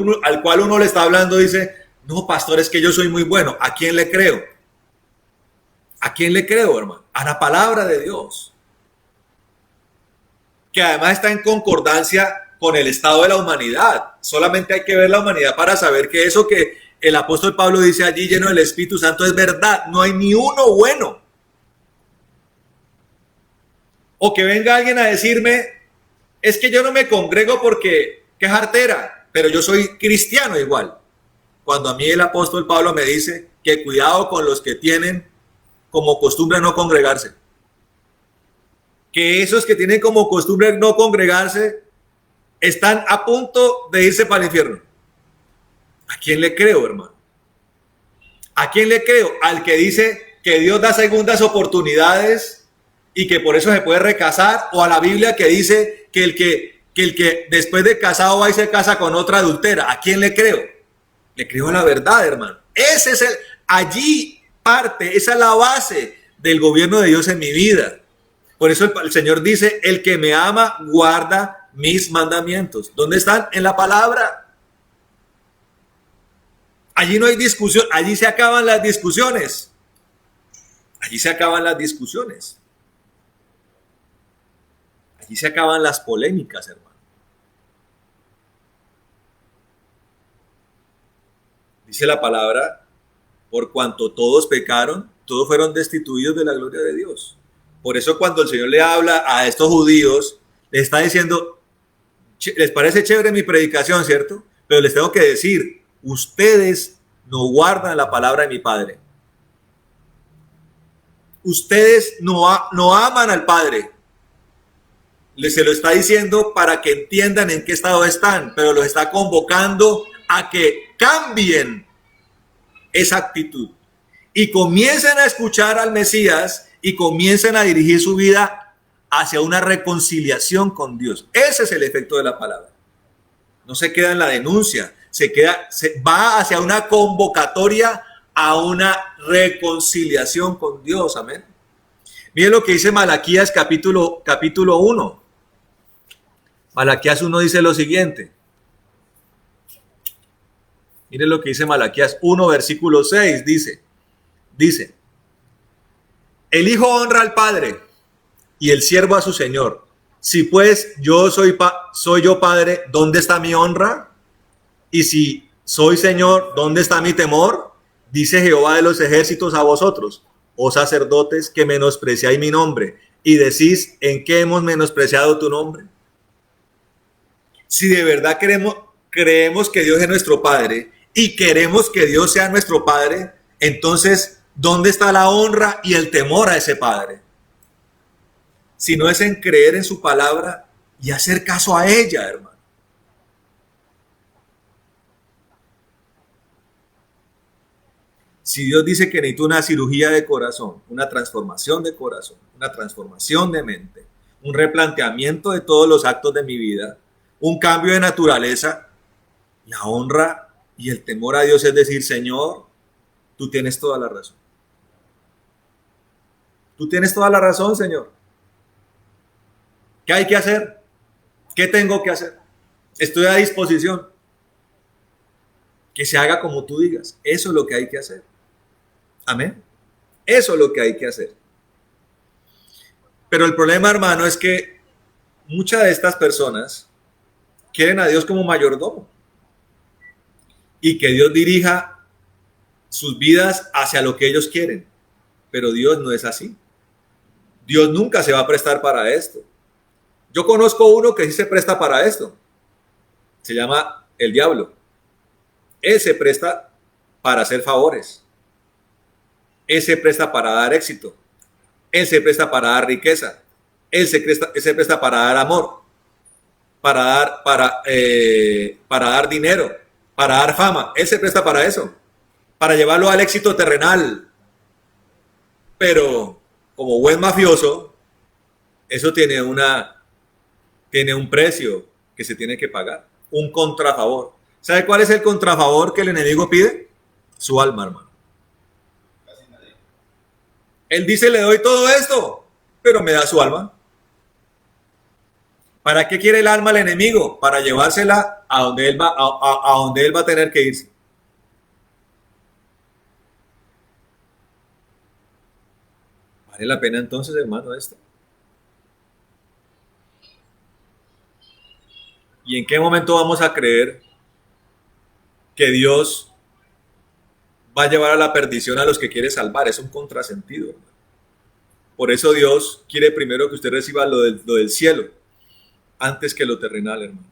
uno le está hablando, dice, no, pastor, es que yo soy muy bueno. ¿A quién le creo? ¿A quién le creo, hermano? A la palabra de Dios. Que además está en concordancia con el estado de la humanidad. Solamente hay que ver la humanidad para saber que eso que el apóstol Pablo dice allí, lleno del Espíritu Santo, es verdad. No hay ni uno bueno. O que venga alguien a decirme, es que yo no me congrego porque, qué jartera, pero yo soy cristiano igual. Cuando a mí el apóstol Pablo me dice que cuidado con los que tienen como costumbre no congregarse. Que esos que tienen como costumbre no congregarse están a punto de irse para el infierno. ¿A quién le creo, hermano? ¿A quién le creo? ¿Al que dice que Dios da segundas oportunidades y que por eso se puede recasar? ¿O a la Biblia que dice que el que después de casado va y se casa con otra adultera? ¿A quién le creo? Le creo a la verdad, hermano. Ese es allí parte, esa es la base del gobierno de Dios en mi vida. Por eso el Señor dice, el que me ama guarda mis mandamientos. ¿Dónde están? En la palabra. Allí no hay discusión, allí se acaban las discusiones. Allí se acaban las discusiones. Allí se acaban las polémicas, hermano. Dice la palabra, por cuanto todos pecaron, todos fueron destituidos de la gloria de Dios. Por eso cuando el Señor le habla a estos judíos, les está diciendo, les parece chévere mi predicación, ¿cierto? Pero les tengo que decir, ustedes no guardan la palabra de mi Padre. Ustedes no aman al Padre. Se lo está diciendo para que entiendan en qué estado están, pero los está convocando a que cambien esa actitud y comiencen a escuchar al Mesías y comiencen a dirigir su vida hacia una reconciliación con Dios. Ese es el efecto de la palabra. No se queda en la denuncia, va hacia una convocatoria a una reconciliación con Dios. Amén. Miren lo que dice Malaquías capítulo 1. Malaquías 1 dice lo siguiente. Miren lo que dice Malaquías 1, versículo 6. Dice, el hijo honra al padre y el siervo a su señor. Si pues yo soy yo padre, ¿dónde está mi honra? Y si soy señor, ¿dónde está mi temor? Dice Jehová de los ejércitos a vosotros, oh sacerdotes, que menospreciáis mi nombre, y decís, ¿en qué hemos menospreciado tu nombre? Si de verdad creemos que Dios es nuestro Padre y queremos que Dios sea nuestro Padre, entonces, ¿dónde está la honra y el temor a ese Padre? Si no es en creer en su palabra y hacer caso a ella, hermano. Si Dios dice que necesito una cirugía de corazón, una transformación de corazón, una transformación de mente, un replanteamiento de todos los actos de mi vida, un cambio de naturaleza, la honra y el temor a Dios es decir, Señor, tú tienes toda la razón. Tú tienes toda la razón, Señor. ¿Qué hay que hacer? ¿Qué tengo que hacer? Estoy a disposición. Que se haga como tú digas. Eso es lo que hay que hacer. Amén. Eso es lo que hay que hacer. Pero el problema, hermano, es que muchas de estas personas quieren a Dios como mayordomo y que Dios dirija sus vidas hacia lo que ellos quieren. Pero Dios no es así. Dios nunca se va a prestar para esto. Yo conozco uno que sí se presta para esto. Se llama el diablo. Él se presta para hacer favores. Él se presta para dar éxito. Él se presta para dar riqueza. Él se presta para dar amor. Para dar dinero. Para dar fama. Él se presta para eso. Para llevarlo al éxito terrenal. Pero como buen mafioso, eso tiene un precio que se tiene que pagar. Un contrafavor. ¿Sabe cuál es el contrafavor que el enemigo pide? Su alma, hermano. Él dice, le doy todo esto, pero me da su alma. ¿Para qué quiere el alma el enemigo? Para llevársela a donde él va a tener que irse. ¿Vale la pena entonces, hermano, esto? ¿Y en qué momento vamos a creer que Dios va a llevar a la perdición a los que quiere salvar? Es un contrasentido, hermano. Por eso Dios quiere primero que usted reciba lo del cielo antes que lo terrenal, hermano.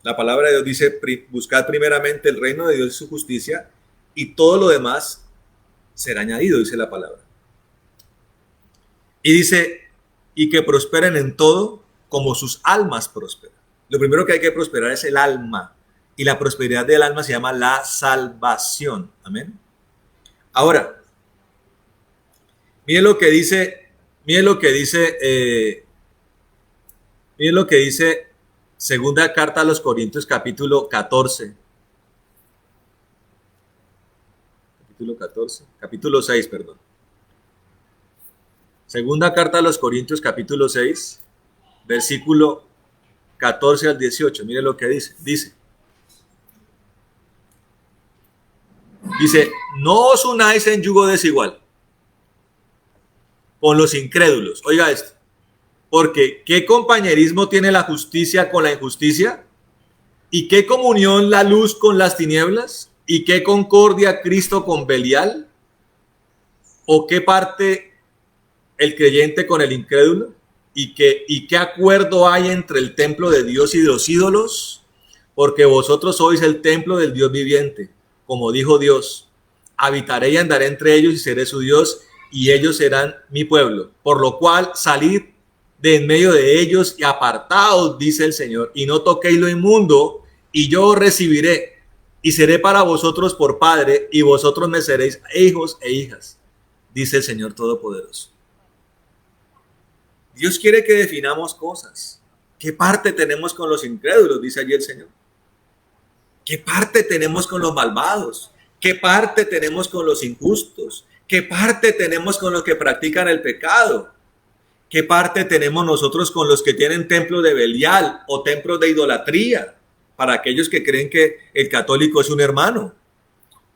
La palabra de Dios dice, buscad primeramente el reino de Dios y su justicia y todo lo demás será añadido, dice la palabra. Y dice, y que prosperen en todo como sus almas prosperan. Lo primero que hay que prosperar es el alma. Y la prosperidad del alma se llama la salvación. Amén. Ahora, miren lo que dice segunda carta a los Corintios, capítulo 14. Capítulo 6, perdón. Segunda carta a los Corintios, capítulo 6, versículo 14 al 18. Mire lo que dice. Dice, no os unáis en yugo desigual con los incrédulos. Oiga esto. Porque ¿qué compañerismo tiene la justicia con la injusticia? ¿Y qué comunión la luz con las tinieblas? ¿Y qué concordia Cristo con Belial? ¿O qué parte el creyente con el incrédulo? ¿Y qué acuerdo hay entre el templo de Dios y de los ídolos? Porque vosotros sois el templo del Dios viviente. Como dijo Dios, habitaré y andaré entre ellos y seré su Dios y ellos serán mi pueblo. Por lo cual salid de en medio de ellos y apartaos, dice el Señor, y no toquéis lo inmundo, y yo os recibiré y seré para vosotros por padre y vosotros me seréis hijos e hijas, dice el Señor Todopoderoso. Dios quiere que definamos cosas. ¿Qué parte tenemos con los incrédulos? Dice allí el Señor. ¿Qué parte tenemos con los malvados? ¿Qué parte tenemos con los injustos? ¿Qué parte tenemos con los que practican el pecado? ¿Qué parte tenemos nosotros con los que tienen templos de Belial o templos de idolatría? Para aquellos que creen que el católico es un hermano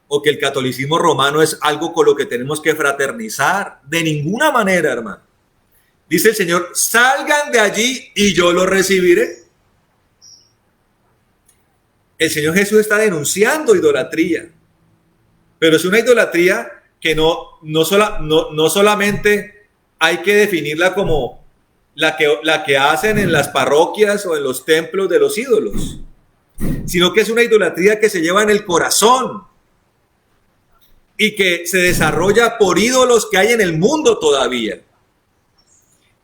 o que el catolicismo romano es algo con lo que tenemos que fraternizar. De ninguna manera, hermano. Dice el Señor, salgan de allí y yo los recibiré. El Señor Jesús está denunciando idolatría, pero es una idolatría que no solamente hay que definirla como la que hacen en las parroquias o en los templos de los ídolos, sino que es una idolatría que se lleva en el corazón y que se desarrolla por ídolos que hay en el mundo todavía.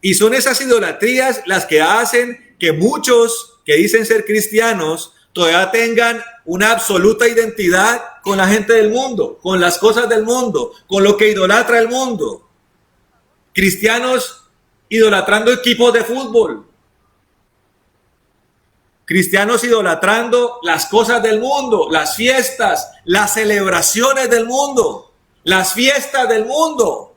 Y son esas idolatrías las que hacen que muchos que dicen ser cristianos todavía tengan una absoluta identidad con la gente del mundo, con las cosas del mundo, con lo que idolatra el mundo. Cristianos idolatrando equipos de fútbol. Cristianos idolatrando las cosas del mundo, las fiestas, las celebraciones del mundo, las fiestas del mundo.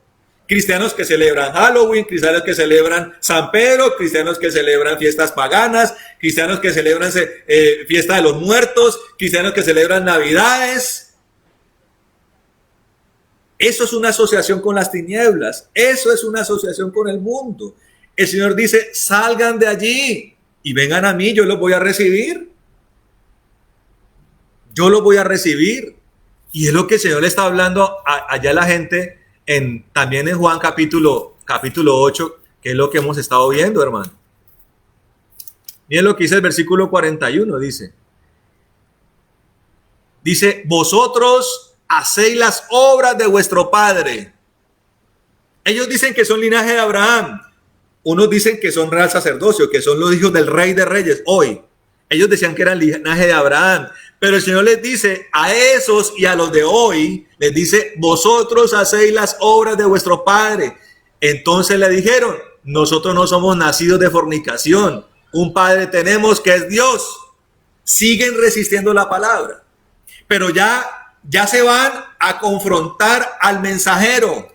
Cristianos que celebran Halloween, cristianos que celebran San Pedro, cristianos que celebran fiestas paganas, cristianos que celebran fiesta de los muertos, cristianos que celebran Navidades. Eso es una asociación con las tinieblas, eso es una asociación con el mundo. El Señor dice, salgan de allí y vengan a mí, yo los voy a recibir. Yo los voy a recibir. Y es lo que el Señor le está hablando allá a la gente también en Juan capítulo 8, que es lo que hemos estado viendo, hermano. Miren lo que dice el versículo 41, dice, vosotros hacéis las obras de vuestro padre. Ellos dicen que son linaje de Abraham. Unos dicen que son real sacerdocio, que son los hijos del Rey de Reyes. Hoy, ellos decían que eran linaje de Abraham. Pero el Señor les dice a esos y a los de hoy, les dice, vosotros hacéis las obras de vuestro padre. Entonces le dijeron, nosotros no somos nacidos de fornicación. Un padre tenemos que es Dios. Siguen resistiendo la palabra. Pero ya se van a confrontar al mensajero.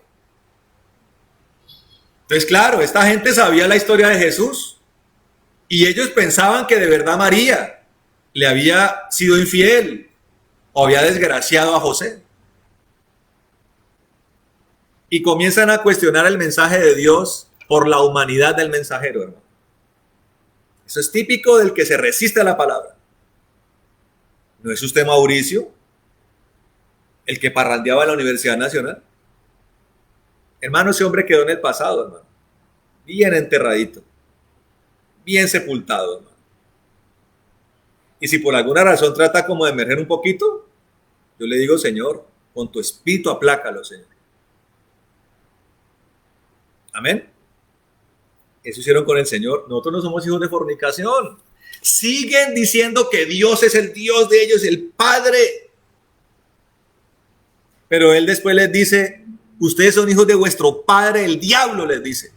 Entonces, claro, esta gente sabía la historia de Jesús. Y ellos pensaban que de verdad María le había sido infiel o había desgraciado a José. Y comienzan a cuestionar el mensaje de Dios por la humanidad del mensajero, hermano. Eso es típico del que se resiste a la palabra. ¿No es usted Mauricio, el que parrandeaba en la Universidad Nacional? Hermano, ese hombre quedó en el pasado, hermano. Bien enterradito, bien sepultado, hermano. Y si por alguna razón trata como de emerger un poquito, yo le digo, Señor, con tu espíritu aplácalo, Señor. Amén. Eso hicieron con el Señor. Nosotros no somos hijos de fornicación. Siguen diciendo que Dios es el Dios de ellos, el Padre. Pero Él después les dice, ustedes son hijos de vuestro padre, el diablo, les dice.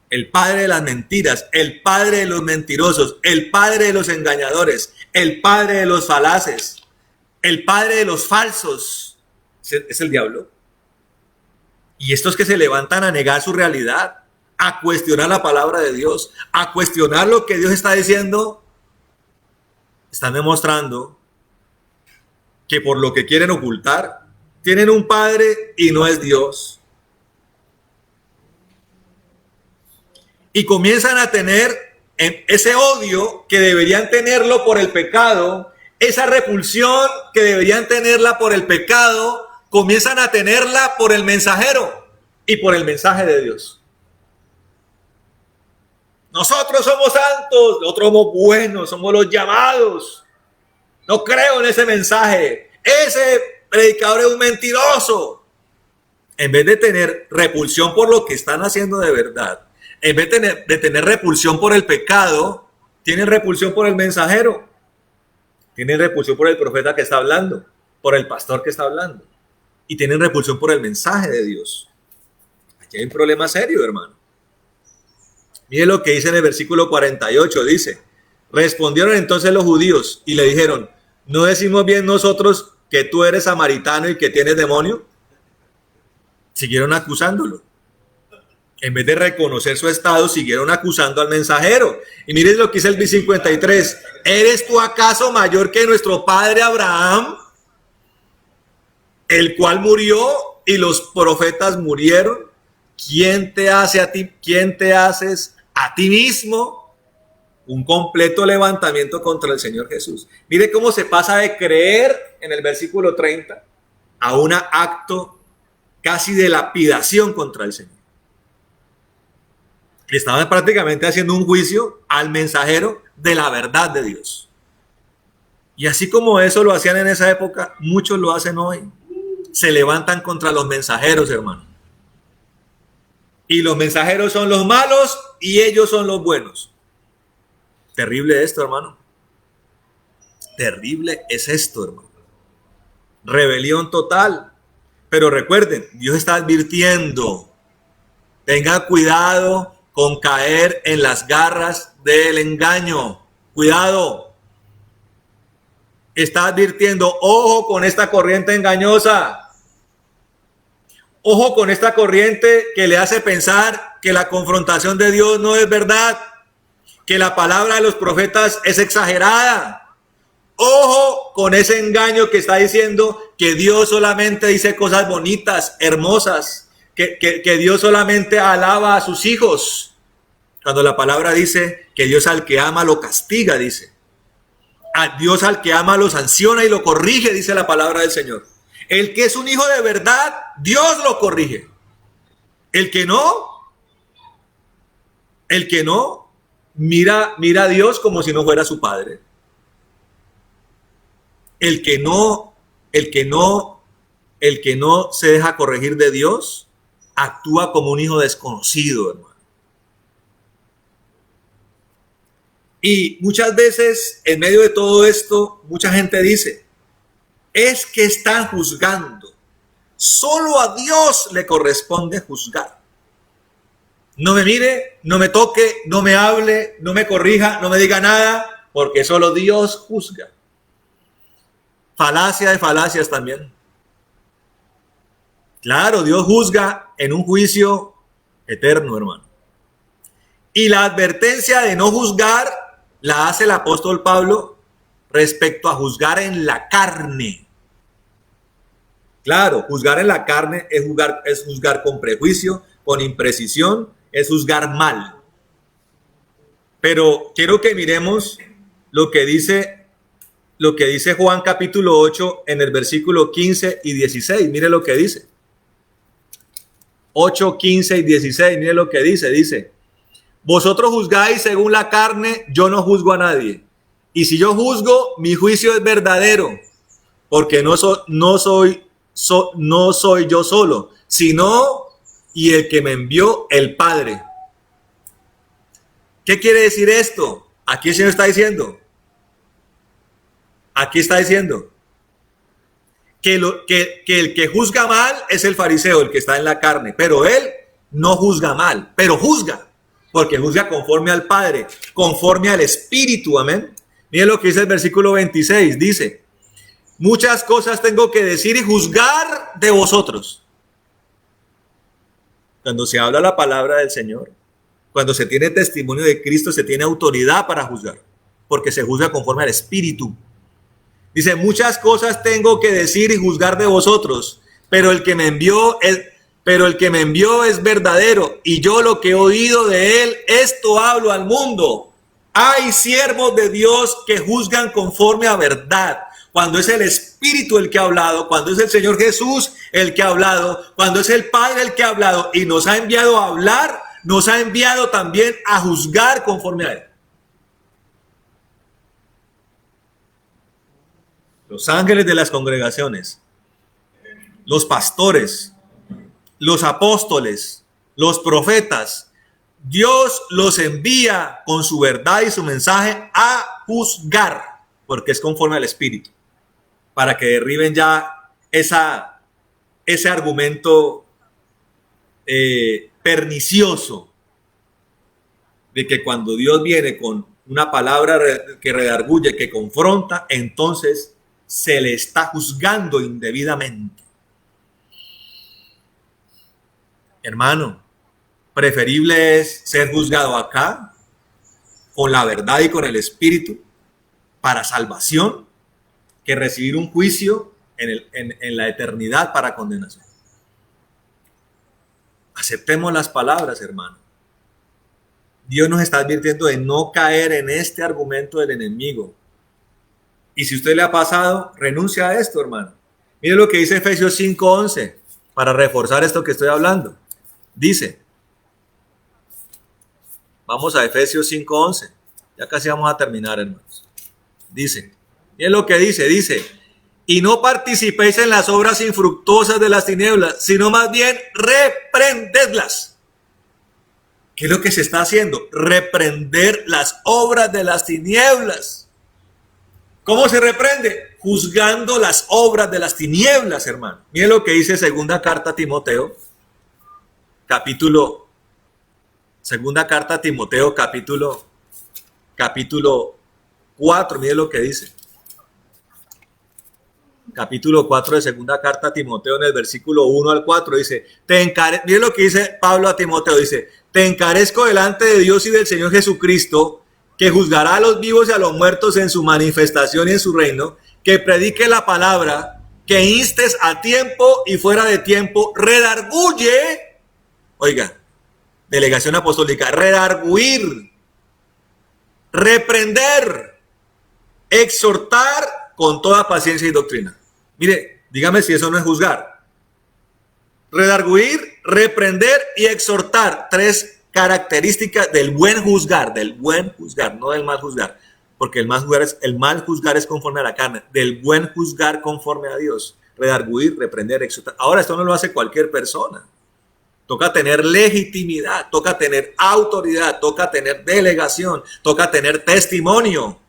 El padre de las mentiras, el padre de los mentirosos, el padre de los engañadores, el padre de los falaces, el padre de los falsos. Es el diablo. Y estos que se levantan a negar su realidad, a cuestionar la palabra de Dios, a cuestionar lo que Dios está diciendo, están demostrando que por lo que quieren ocultar, tienen un padre y no es Dios. Y comienzan a tener ese odio que deberían tenerlo por el pecado, esa repulsión que deberían tenerla por el pecado, comienzan a tenerla por el mensajero y por el mensaje de Dios. Nosotros somos santos, nosotros somos buenos, somos los llamados. No creo en ese mensaje. Ese predicador es un mentiroso. En vez de tener repulsión por lo que están haciendo de verdad, en vez de tener repulsión por el pecado, tienen repulsión por el mensajero. Tienen repulsión por el profeta que está hablando, por el pastor que está hablando. Y tienen repulsión por el mensaje de Dios. Aquí hay un problema serio, hermano. Mire lo que dice en el versículo 48, dice, respondieron entonces los judíos y le dijeron, ¿no decimos bien nosotros que tú eres samaritano y que tienes demonio? Siguieron acusándolo. En vez de reconocer su estado, siguieron acusando al mensajero. Y miren lo que dice el 53. ¿Eres tú acaso mayor que nuestro padre Abraham, el cual murió y los profetas murieron? ¿Quién te hace a ti? ¿Quién te haces a ti mismo? Un completo levantamiento contra el Señor Jesús. Mire cómo se pasa de creer en el versículo 30 a un acto casi de lapidación contra el Señor. Estaban prácticamente haciendo un juicio al mensajero de la verdad de Dios. Y así como eso lo hacían en esa época, muchos lo hacen hoy. Se levantan contra los mensajeros, hermano. Y los mensajeros son los malos y ellos son los buenos. Terrible esto, hermano. terrible es esto, hermano. Rebelión total. Pero recuerden, Dios está advirtiendo. Tenga cuidado con caer en las garras del engaño. Cuidado. Está advirtiendo, ojo con esta corriente engañosa. Ojo con esta corriente que le hace pensar que la confrontación de Dios no es verdad, que la palabra de los profetas es exagerada. Ojo con ese engaño que está diciendo que Dios solamente dice cosas bonitas, hermosas, que Dios solamente alaba a sus hijos. Cuando la palabra dice que Dios al que ama lo castiga, dice. A Dios al que ama lo sanciona y lo corrige, dice la palabra del Señor. El que es un hijo de verdad, Dios lo corrige. El que no, mira a Dios como si no fuera su padre. El que no se deja corregir de Dios, actúa como un hijo desconocido, hermano. Y muchas veces, en medio de todo esto, mucha gente dice, es que están juzgando. Solo a Dios le corresponde juzgar. No me mire, no me toque, no me hable, no me corrija, no me diga nada, porque solo Dios juzga. Falacia de falacias también. Claro, Dios juzga en un juicio eterno, hermano. Y la advertencia de no juzgar la hace el apóstol Pablo respecto a juzgar en la carne. Claro, juzgar en la carne es juzgar con prejuicio, con imprecisión, es juzgar mal. Pero quiero que miremos lo que dice Juan capítulo 8 en el versículo 15 y 16. Mire lo que dice. 8, 15 y 16. Mire lo que dice. Dice, vosotros juzgáis según la carne, yo no juzgo a nadie. Y si yo juzgo, mi juicio es verdadero, porque no soy yo solo, sino y el que me envió, el Padre. ¿Qué quiere decir esto? Aquí el Señor está diciendo. Aquí está diciendo que el que juzga mal es el fariseo, el que está en la carne, pero él no juzga mal, pero juzga, porque juzga conforme al Padre, conforme al Espíritu, amén. Miren lo que dice el versículo 26, dice, muchas cosas tengo que decir y juzgar de vosotros. Cuando se habla la palabra del Señor, cuando se tiene testimonio de Cristo, se tiene autoridad para juzgar, porque se juzga conforme al Espíritu. Dice, muchas cosas tengo que decir y juzgar de vosotros, pero el que me envió es verdadero, y yo lo que he oído de él, esto hablo al mundo. Hay siervos de Dios que juzgan conforme a verdad. Cuando es el Espíritu el que ha hablado, cuando es el Señor Jesús el que ha hablado, cuando es el Padre el que ha hablado y nos ha enviado a hablar, nos ha enviado también a juzgar conforme a él. Los ángeles de las congregaciones, los pastores, los apóstoles, los profetas, Dios los envía con su verdad y su mensaje a juzgar, porque es conforme al Espíritu, para que derriben ya ese argumento pernicioso de que cuando Dios viene con una palabra que redarguye, que confronta, entonces se le está juzgando indebidamente. Hermano, preferible es ser juzgado acá con la verdad y con el Espíritu para salvación que recibir un juicio en la eternidad para condenación. Aceptemos las palabras, hermano. Dios nos está advirtiendo de no caer en este argumento del enemigo. Y si usted le ha pasado, renuncia a esto, hermano. Mire lo que dice Efesios 5:11 para reforzar esto que estoy hablando. Dice, vamos a Efesios 5:11. Ya casi vamos a terminar, hermanos. Dice, mire lo que dice, y no participéis en las obras infructuosas de las tinieblas, sino más bien reprendedlas. ¿Qué es lo que se está haciendo? Reprender las obras de las tinieblas. ¿Cómo se reprende? Juzgando las obras de las tinieblas, hermano. Miren lo que dice segunda carta a Timoteo, capítulo 4, miren lo que dice. Capítulo 4 de segunda carta a Timoteo, en el versículo 1 al 4, dice, miren lo que dice Pablo a Timoteo, dice, te encarezco delante de Dios y del Señor Jesucristo, que juzgará a los vivos y a los muertos en su manifestación y en su reino, que predique la palabra, que instes a tiempo y fuera de tiempo, redarguye, oiga, delegación apostólica, redarguir, reprender, exhortar con toda paciencia y doctrina. Mire, dígame si eso no es juzgar. Redarguir, reprender y exhortar, 3 características del buen juzgar, no del mal juzgar, porque el mal juzgar es conforme a la carne, del buen juzgar conforme a Dios. Redarguir, reprender, exhortar. Ahora esto no lo hace cualquier persona. Toca tener legitimidad, toca tener autoridad, toca tener delegación, toca tener testimonio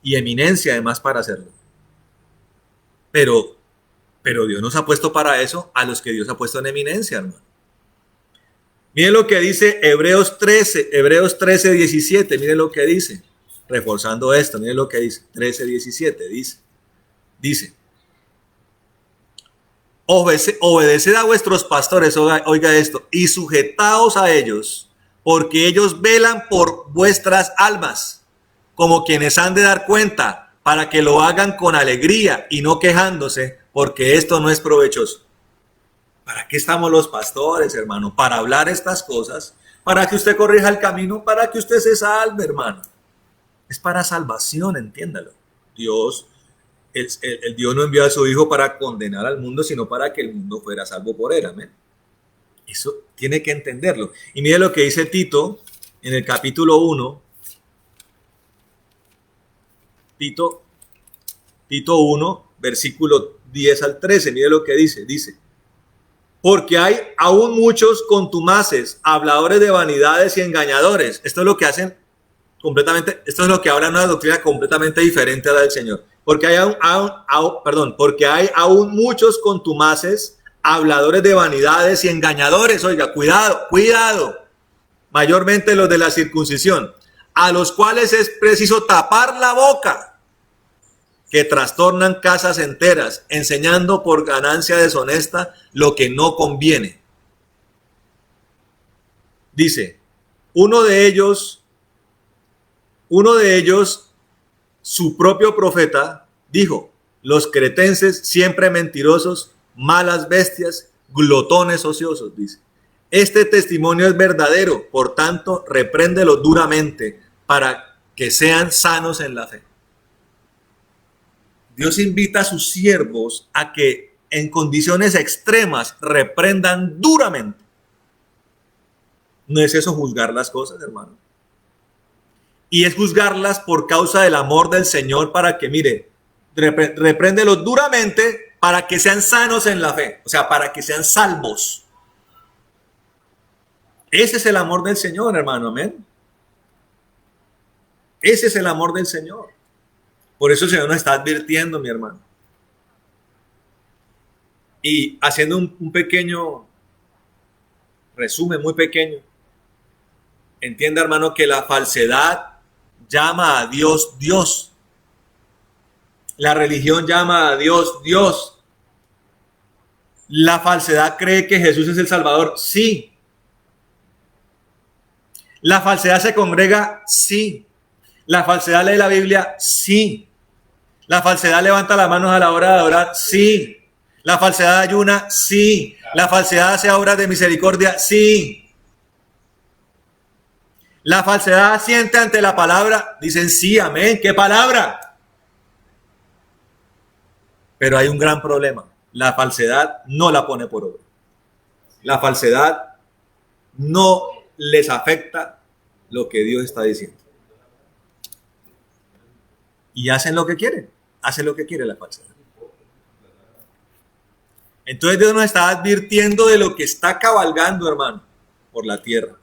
y eminencia además para hacerlo. Pero Dios nos ha puesto para eso a los que Dios ha puesto en eminencia, hermano. Miren lo que dice Hebreos 13, 17, miren lo que dice, reforzando esto, miren lo que dice, 13, 17, dice, obedeced a vuestros pastores, oiga esto, y sujetaos a ellos, porque ellos velan por vuestras almas, como quienes han de dar cuenta, para que lo hagan con alegría y no quejándose, porque esto no es provechoso. ¿Para qué estamos los pastores, hermano? Para hablar estas cosas, para que usted corrija el camino, para que usted se salve, hermano. Es para salvación, entiéndalo. Dios no envió a su Hijo para condenar al mundo, sino para que el mundo fuera salvo por él, amén. Eso tiene que entenderlo. Y mire lo que dice Tito en el capítulo 1. Tito 1, versículo 10 al 13. Mire lo que dice. Dice, porque hay aún muchos contumaces, habladores de vanidades y engañadores. Esto es lo que hacen completamente, esto es lo que habla una doctrina completamente diferente a la del Señor. Porque hay aún muchos contumaces, habladores de vanidades y engañadores. Oiga, cuidado, mayormente los de la circuncisión, a los cuales es preciso tapar la boca, que trastornan casas enteras, enseñando por ganancia deshonesta lo que no conviene. Dice, uno de ellos, su propio profeta, dijo, los cretenses siempre mentirosos, malas bestias, glotones ociosos, dice. Este testimonio es verdadero, por tanto, repréndelo duramente para que sean sanos en la fe. Dios invita a sus siervos a que en condiciones extremas reprendan duramente. ¿No es eso juzgar las cosas, hermano? Y es juzgarlas por causa del amor del Señor para que, mire, repréndelos duramente para que sean sanos en la fe. O sea, para que sean salvos. Ese es el amor del Señor, hermano, amén. Ese es el amor del Señor. Por eso el Señor nos está advirtiendo, mi hermano. Y haciendo un pequeño resumen, muy pequeño. Entienda, hermano, que la falsedad llama a Dios, Dios. La religión llama a Dios, Dios. La falsedad cree que Jesús es el Salvador, sí. La falsedad se congrega, sí. La falsedad lee la Biblia, sí. La falsedad levanta las manos a la hora de adorar, sí. La falsedad ayuna, sí. La falsedad hace obras de misericordia, sí. La falsedad asiente ante la palabra, dicen sí, amén. ¿Qué palabra? Pero hay un gran problema. La falsedad no la pone por obra. La falsedad no les afecta lo que Dios está diciendo. Y hacen lo que quieren. Hacen lo que quiere la falsedad. Entonces Dios nos está advirtiendo de lo que está cabalgando, hermano, por la tierra.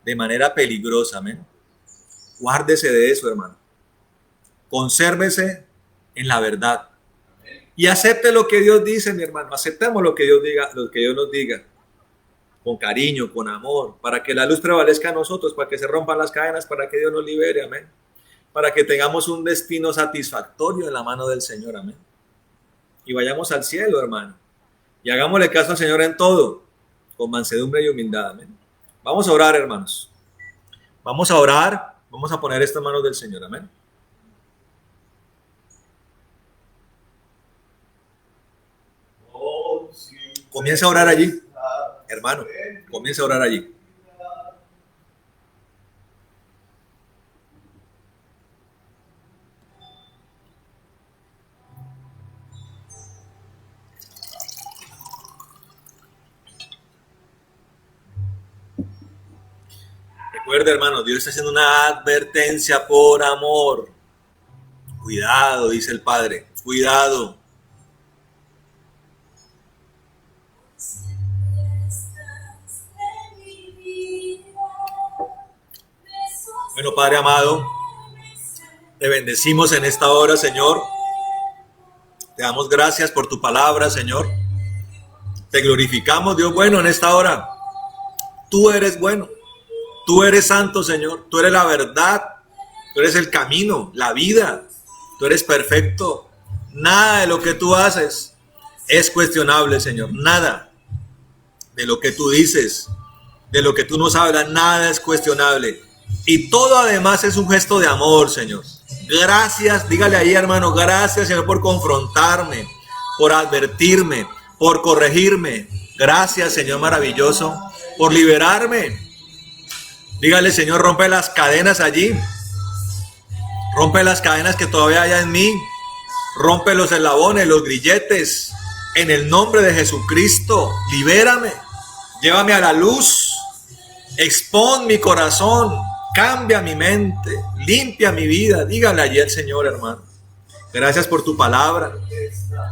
De manera peligrosa, amén. Guárdese de eso, hermano. consérvese en la verdad. Y acepte lo que Dios dice, mi hermano. Aceptemos lo que Dios diga, lo que Dios nos diga. Con cariño, con amor, para que la luz prevalezca a nosotros, para que se rompan las cadenas, para que Dios nos libere, amén. Para que tengamos un destino satisfactorio en la mano del Señor, amén. Y vayamos al cielo, hermano. Y hagámosle caso al Señor en todo, con mansedumbre y humildad, amén. Vamos a orar, hermanos. Vamos a orar, vamos a poner esto en manos del Señor, amén. Comienza a orar allí, hermano. Comienza a orar allí. Recuerda, hermano, Dios está haciendo una advertencia por amor. Cuidado, dice el Padre. Cuidado. Bueno, Padre amado, te bendecimos en esta hora, Señor. Te damos gracias por tu palabra, Señor. Te glorificamos, Dios bueno, en esta hora. Tú eres bueno. Tú eres santo, Señor. Tú eres la verdad. Tú eres el camino, la vida. Tú eres perfecto. Nada de lo que tú haces es cuestionable, Señor. Nada de lo que tú dices, de lo que tú nos hablas, nada es cuestionable. Y todo además es un gesto de amor, Señor. Gracias, dígale ahí, hermano, gracias, Señor, por confrontarme, por advertirme, por corregirme. Gracias, Señor maravilloso, por liberarme. Dígale, Señor, rompe las cadenas allí. Rompe las cadenas que todavía hay en mí. Rompe los eslabones, los grilletes. En el nombre de Jesucristo, libérame. Llévame a la luz. Expón mi corazón. Cambia mi mente. Limpia mi vida. Dígale allí al Señor, hermano. Gracias por tu palabra.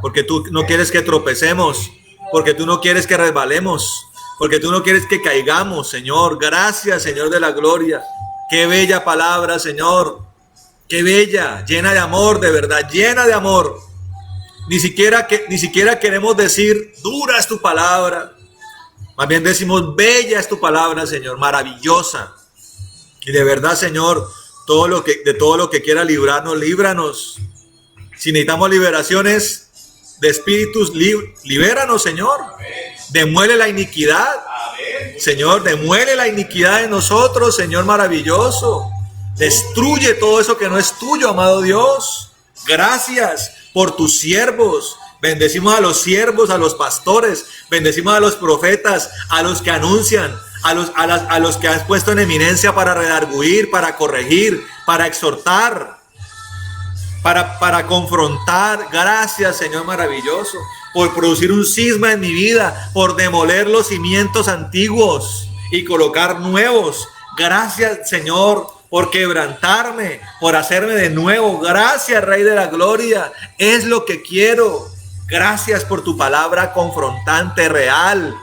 Porque tú no quieres que tropecemos. Porque tú no quieres que resbalemos. Porque tú no quieres que caigamos, Señor. Gracias, Señor de la gloria. Qué bella palabra, Señor. Qué bella, llena de amor, de verdad, llena de amor. Ni siquiera queremos decir, dura es tu palabra. Más bien decimos, bella es tu palabra, Señor, maravillosa. Y de verdad, Señor, de todo lo que quiera librarnos, líbranos. Si necesitamos liberaciones de espíritus, libéranos, Señor. Demuele la iniquidad. Señor, demuele la iniquidad de nosotros, Señor maravilloso. Destruye todo eso que no es tuyo, amado Dios. Gracias por tus siervos. Bendecimos a los siervos, a los pastores. Bendecimos a los profetas, a los que anuncian, a los que has puesto en eminencia para redarguir, para corregir, para exhortar, para confrontar. Gracias, Señor maravilloso, por producir un cisma en mi vida, por demoler los cimientos antiguos y colocar nuevos. Gracias, Señor, por quebrantarme, por hacerme de nuevo. Gracias, Rey de la Gloria. Es lo que quiero. Gracias por tu palabra confrontante, real.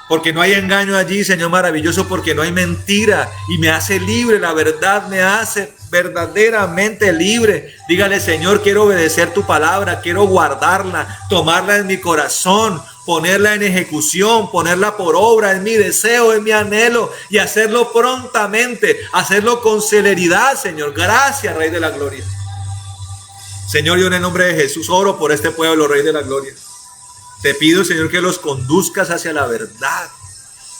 Porque no hay engaño allí, Señor maravilloso, porque no hay mentira. Y me hace libre, la verdad me hace verdaderamente libre. Dígale, Señor, quiero obedecer tu palabra, quiero guardarla, tomarla en mi corazón, ponerla en ejecución, ponerla por obra, es mi deseo, es mi anhelo, y hacerlo prontamente, hacerlo con celeridad, Señor. Gracias, Rey de la Gloria. Señor, yo en el nombre de Jesús oro por este pueblo, Rey de la Gloria. Te pido, Señor, que los conduzcas hacia la verdad,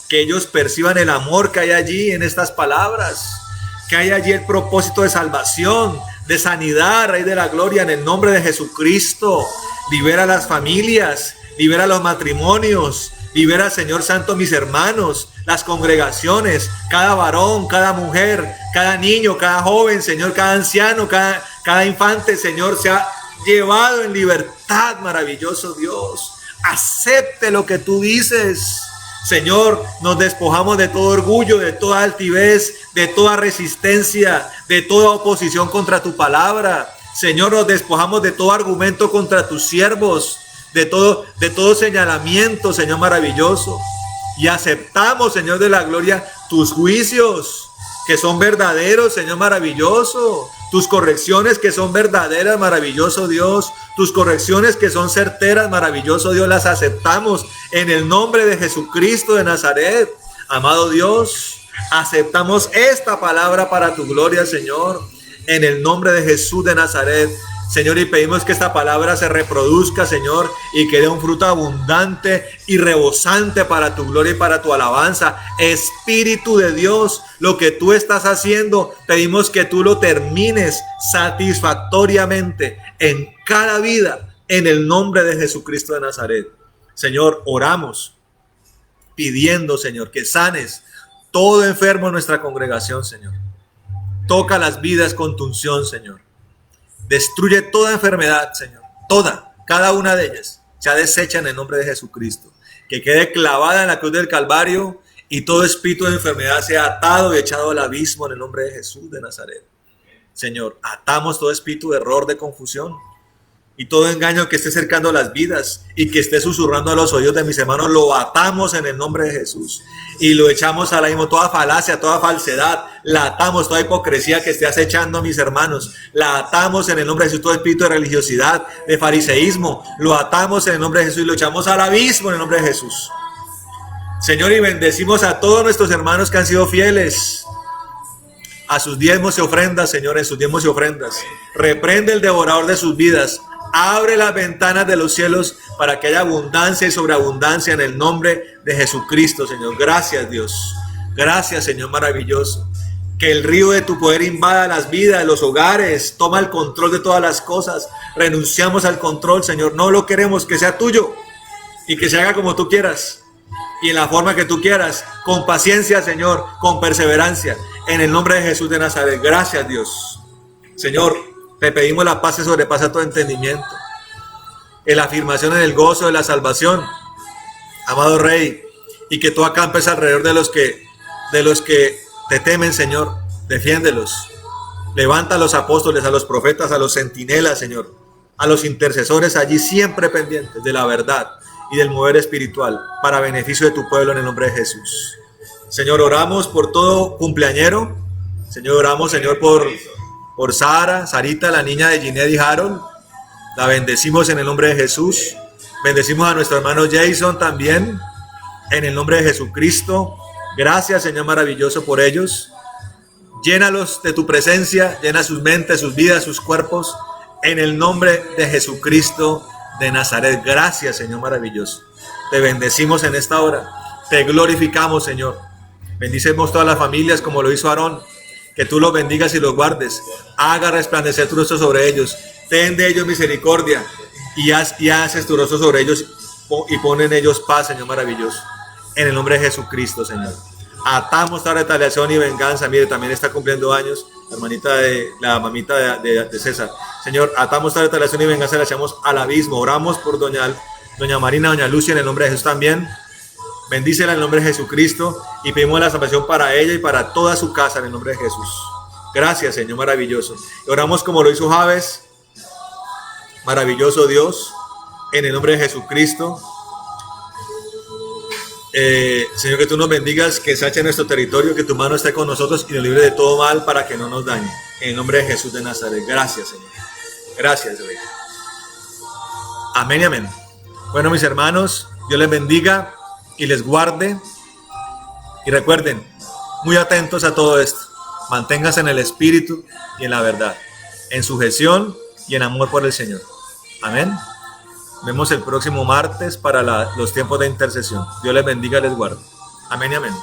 que ellos perciban el amor que hay allí en estas palabras, que hay allí el propósito de salvación, de sanidad, Rey de la Gloria, en el nombre de Jesucristo. Libera a las familias, libera a los matrimonios, libera, Señor Santo, mis hermanos, las congregaciones, cada varón, cada mujer, cada niño, cada joven, Señor, cada anciano, cada infante, Señor, sea llevado en libertad, maravilloso Dios. Acepte lo que tú dices. Señor, nos despojamos de todo orgullo, de toda altivez, de toda resistencia, de toda oposición contra tu palabra. Señor, nos despojamos de todo argumento contra tus siervos, de todo señalamiento, Señor maravilloso. Y aceptamos, Señor de la Gloria, tus juicios, que son verdaderos, Señor maravilloso. Tus correcciones que son verdaderas, maravilloso Dios. Tus correcciones que son certeras, maravilloso Dios, las aceptamos en el nombre de Jesucristo de Nazaret. Amado Dios, aceptamos esta palabra para tu gloria, Señor, en el nombre de Jesús de Nazaret. Señor, y pedimos que esta palabra se reproduzca, Señor, y que dé un fruto abundante y rebosante para tu gloria y para tu alabanza. Espíritu de Dios, lo que tú estás haciendo, pedimos que tú lo termines satisfactoriamente en cada vida, en el nombre de Jesucristo de Nazaret. Señor, oramos pidiendo, Señor, que sanes todo enfermo en nuestra congregación, Señor. Toca las vidas con tu unción, Señor. Destruye toda enfermedad, Señor. Toda, cada una de ellas, sea deshecha en el nombre de Jesucristo. Que quede clavada en la cruz del Calvario y todo espíritu de enfermedad sea atado y echado al abismo en el nombre de Jesús de Nazaret. Señor, atamos todo espíritu de error, de confusión y todo engaño que esté cercando las vidas y que esté susurrando a los oídos de mis hermanos, lo atamos en el nombre de Jesús y lo echamos al abismo. Toda falacia, toda falsedad, la atamos, toda hipocresía que esté acechando a mis hermanos, la atamos en el nombre de Jesús. Todo espíritu de religiosidad, de fariseísmo, lo atamos en el nombre de Jesús y lo echamos al abismo en el nombre de Jesús. Señor, y bendecimos a todos nuestros hermanos que han sido fieles a sus diezmos y ofrendas, Señor, en sus diezmos y ofrendas. Reprende el devorador de sus vidas. Abre las ventanas de los cielos para que haya abundancia y sobreabundancia en el nombre de Jesucristo, Señor. Gracias, Dios. Gracias, Señor maravilloso. Que el río de tu poder invada las vidas, los hogares. Toma el control de todas las cosas. Renunciamos al control, Señor. No lo queremos, que sea tuyo y que se haga como tú quieras y en la forma que tú quieras. Con paciencia, Señor, con perseverancia. En el nombre de Jesús de Nazaret. Gracias, Dios. Señor, te pedimos la paz que sobrepasa todo entendimiento, en la afirmación en el gozo de la salvación, amado Rey, y que tú acampes alrededor de los que te temen, Señor. Defiéndelos. Levanta a los apóstoles, a los profetas, a los centinelas, Señor, a los intercesores allí siempre pendientes de la verdad y del mover espiritual para beneficio de tu pueblo en el nombre de Jesús. Señor, oramos por todo cumpleañero. Señor, oramos, Señor, por Sarita, la niña de Ginette y Harold. La bendecimos en el nombre de Jesús. Bendecimos a nuestro hermano Jason también, en el nombre de Jesucristo. Gracias, Señor maravilloso, por ellos. Llénalos de tu presencia, llena sus mentes, sus vidas, sus cuerpos, en el nombre de Jesucristo de Nazaret. Gracias, Señor maravilloso. Te bendecimos en esta hora. Te glorificamos, Señor. Bendicemos todas las familias como lo hizo Aarón. Que tú los bendigas y los guardes. Haga resplandecer tu rostro sobre ellos. Ten de ellos misericordia. Y haces tu rostro sobre ellos y pon en ellos paz, Señor maravilloso. En el nombre de Jesucristo, Señor. Atamos toda retaliación y venganza. Mire, también está cumpliendo años la mamita de César. Señor, atamos toda retaliación y venganza, la echamos al abismo. Oramos por doña Marina, doña Lucia, en el nombre de Jesús también. Bendícela en el nombre de Jesucristo y pedimos la salvación para ella y para toda su casa en el nombre de Jesús. Gracias, Señor maravilloso. Y oramos como lo hizo Javes, maravilloso Dios, en el nombre de Jesucristo. Señor, que tú nos bendigas, que sache nuestro territorio, que tu mano esté con nosotros y nos libre de todo mal para que no nos dañe. En el nombre de Jesús de Nazaret. Gracias, Señor. Gracias, Rey. Amén y amén. Bueno, mis hermanos, Dios les bendiga y les guarde. Y recuerden, muy atentos a todo esto. Manténganse en el espíritu y en la verdad, en sujeción y en amor por el Señor. Amén. Nos vemos el próximo martes para los tiempos de intercesión. Dios les bendiga y les guarde. Amén y amén.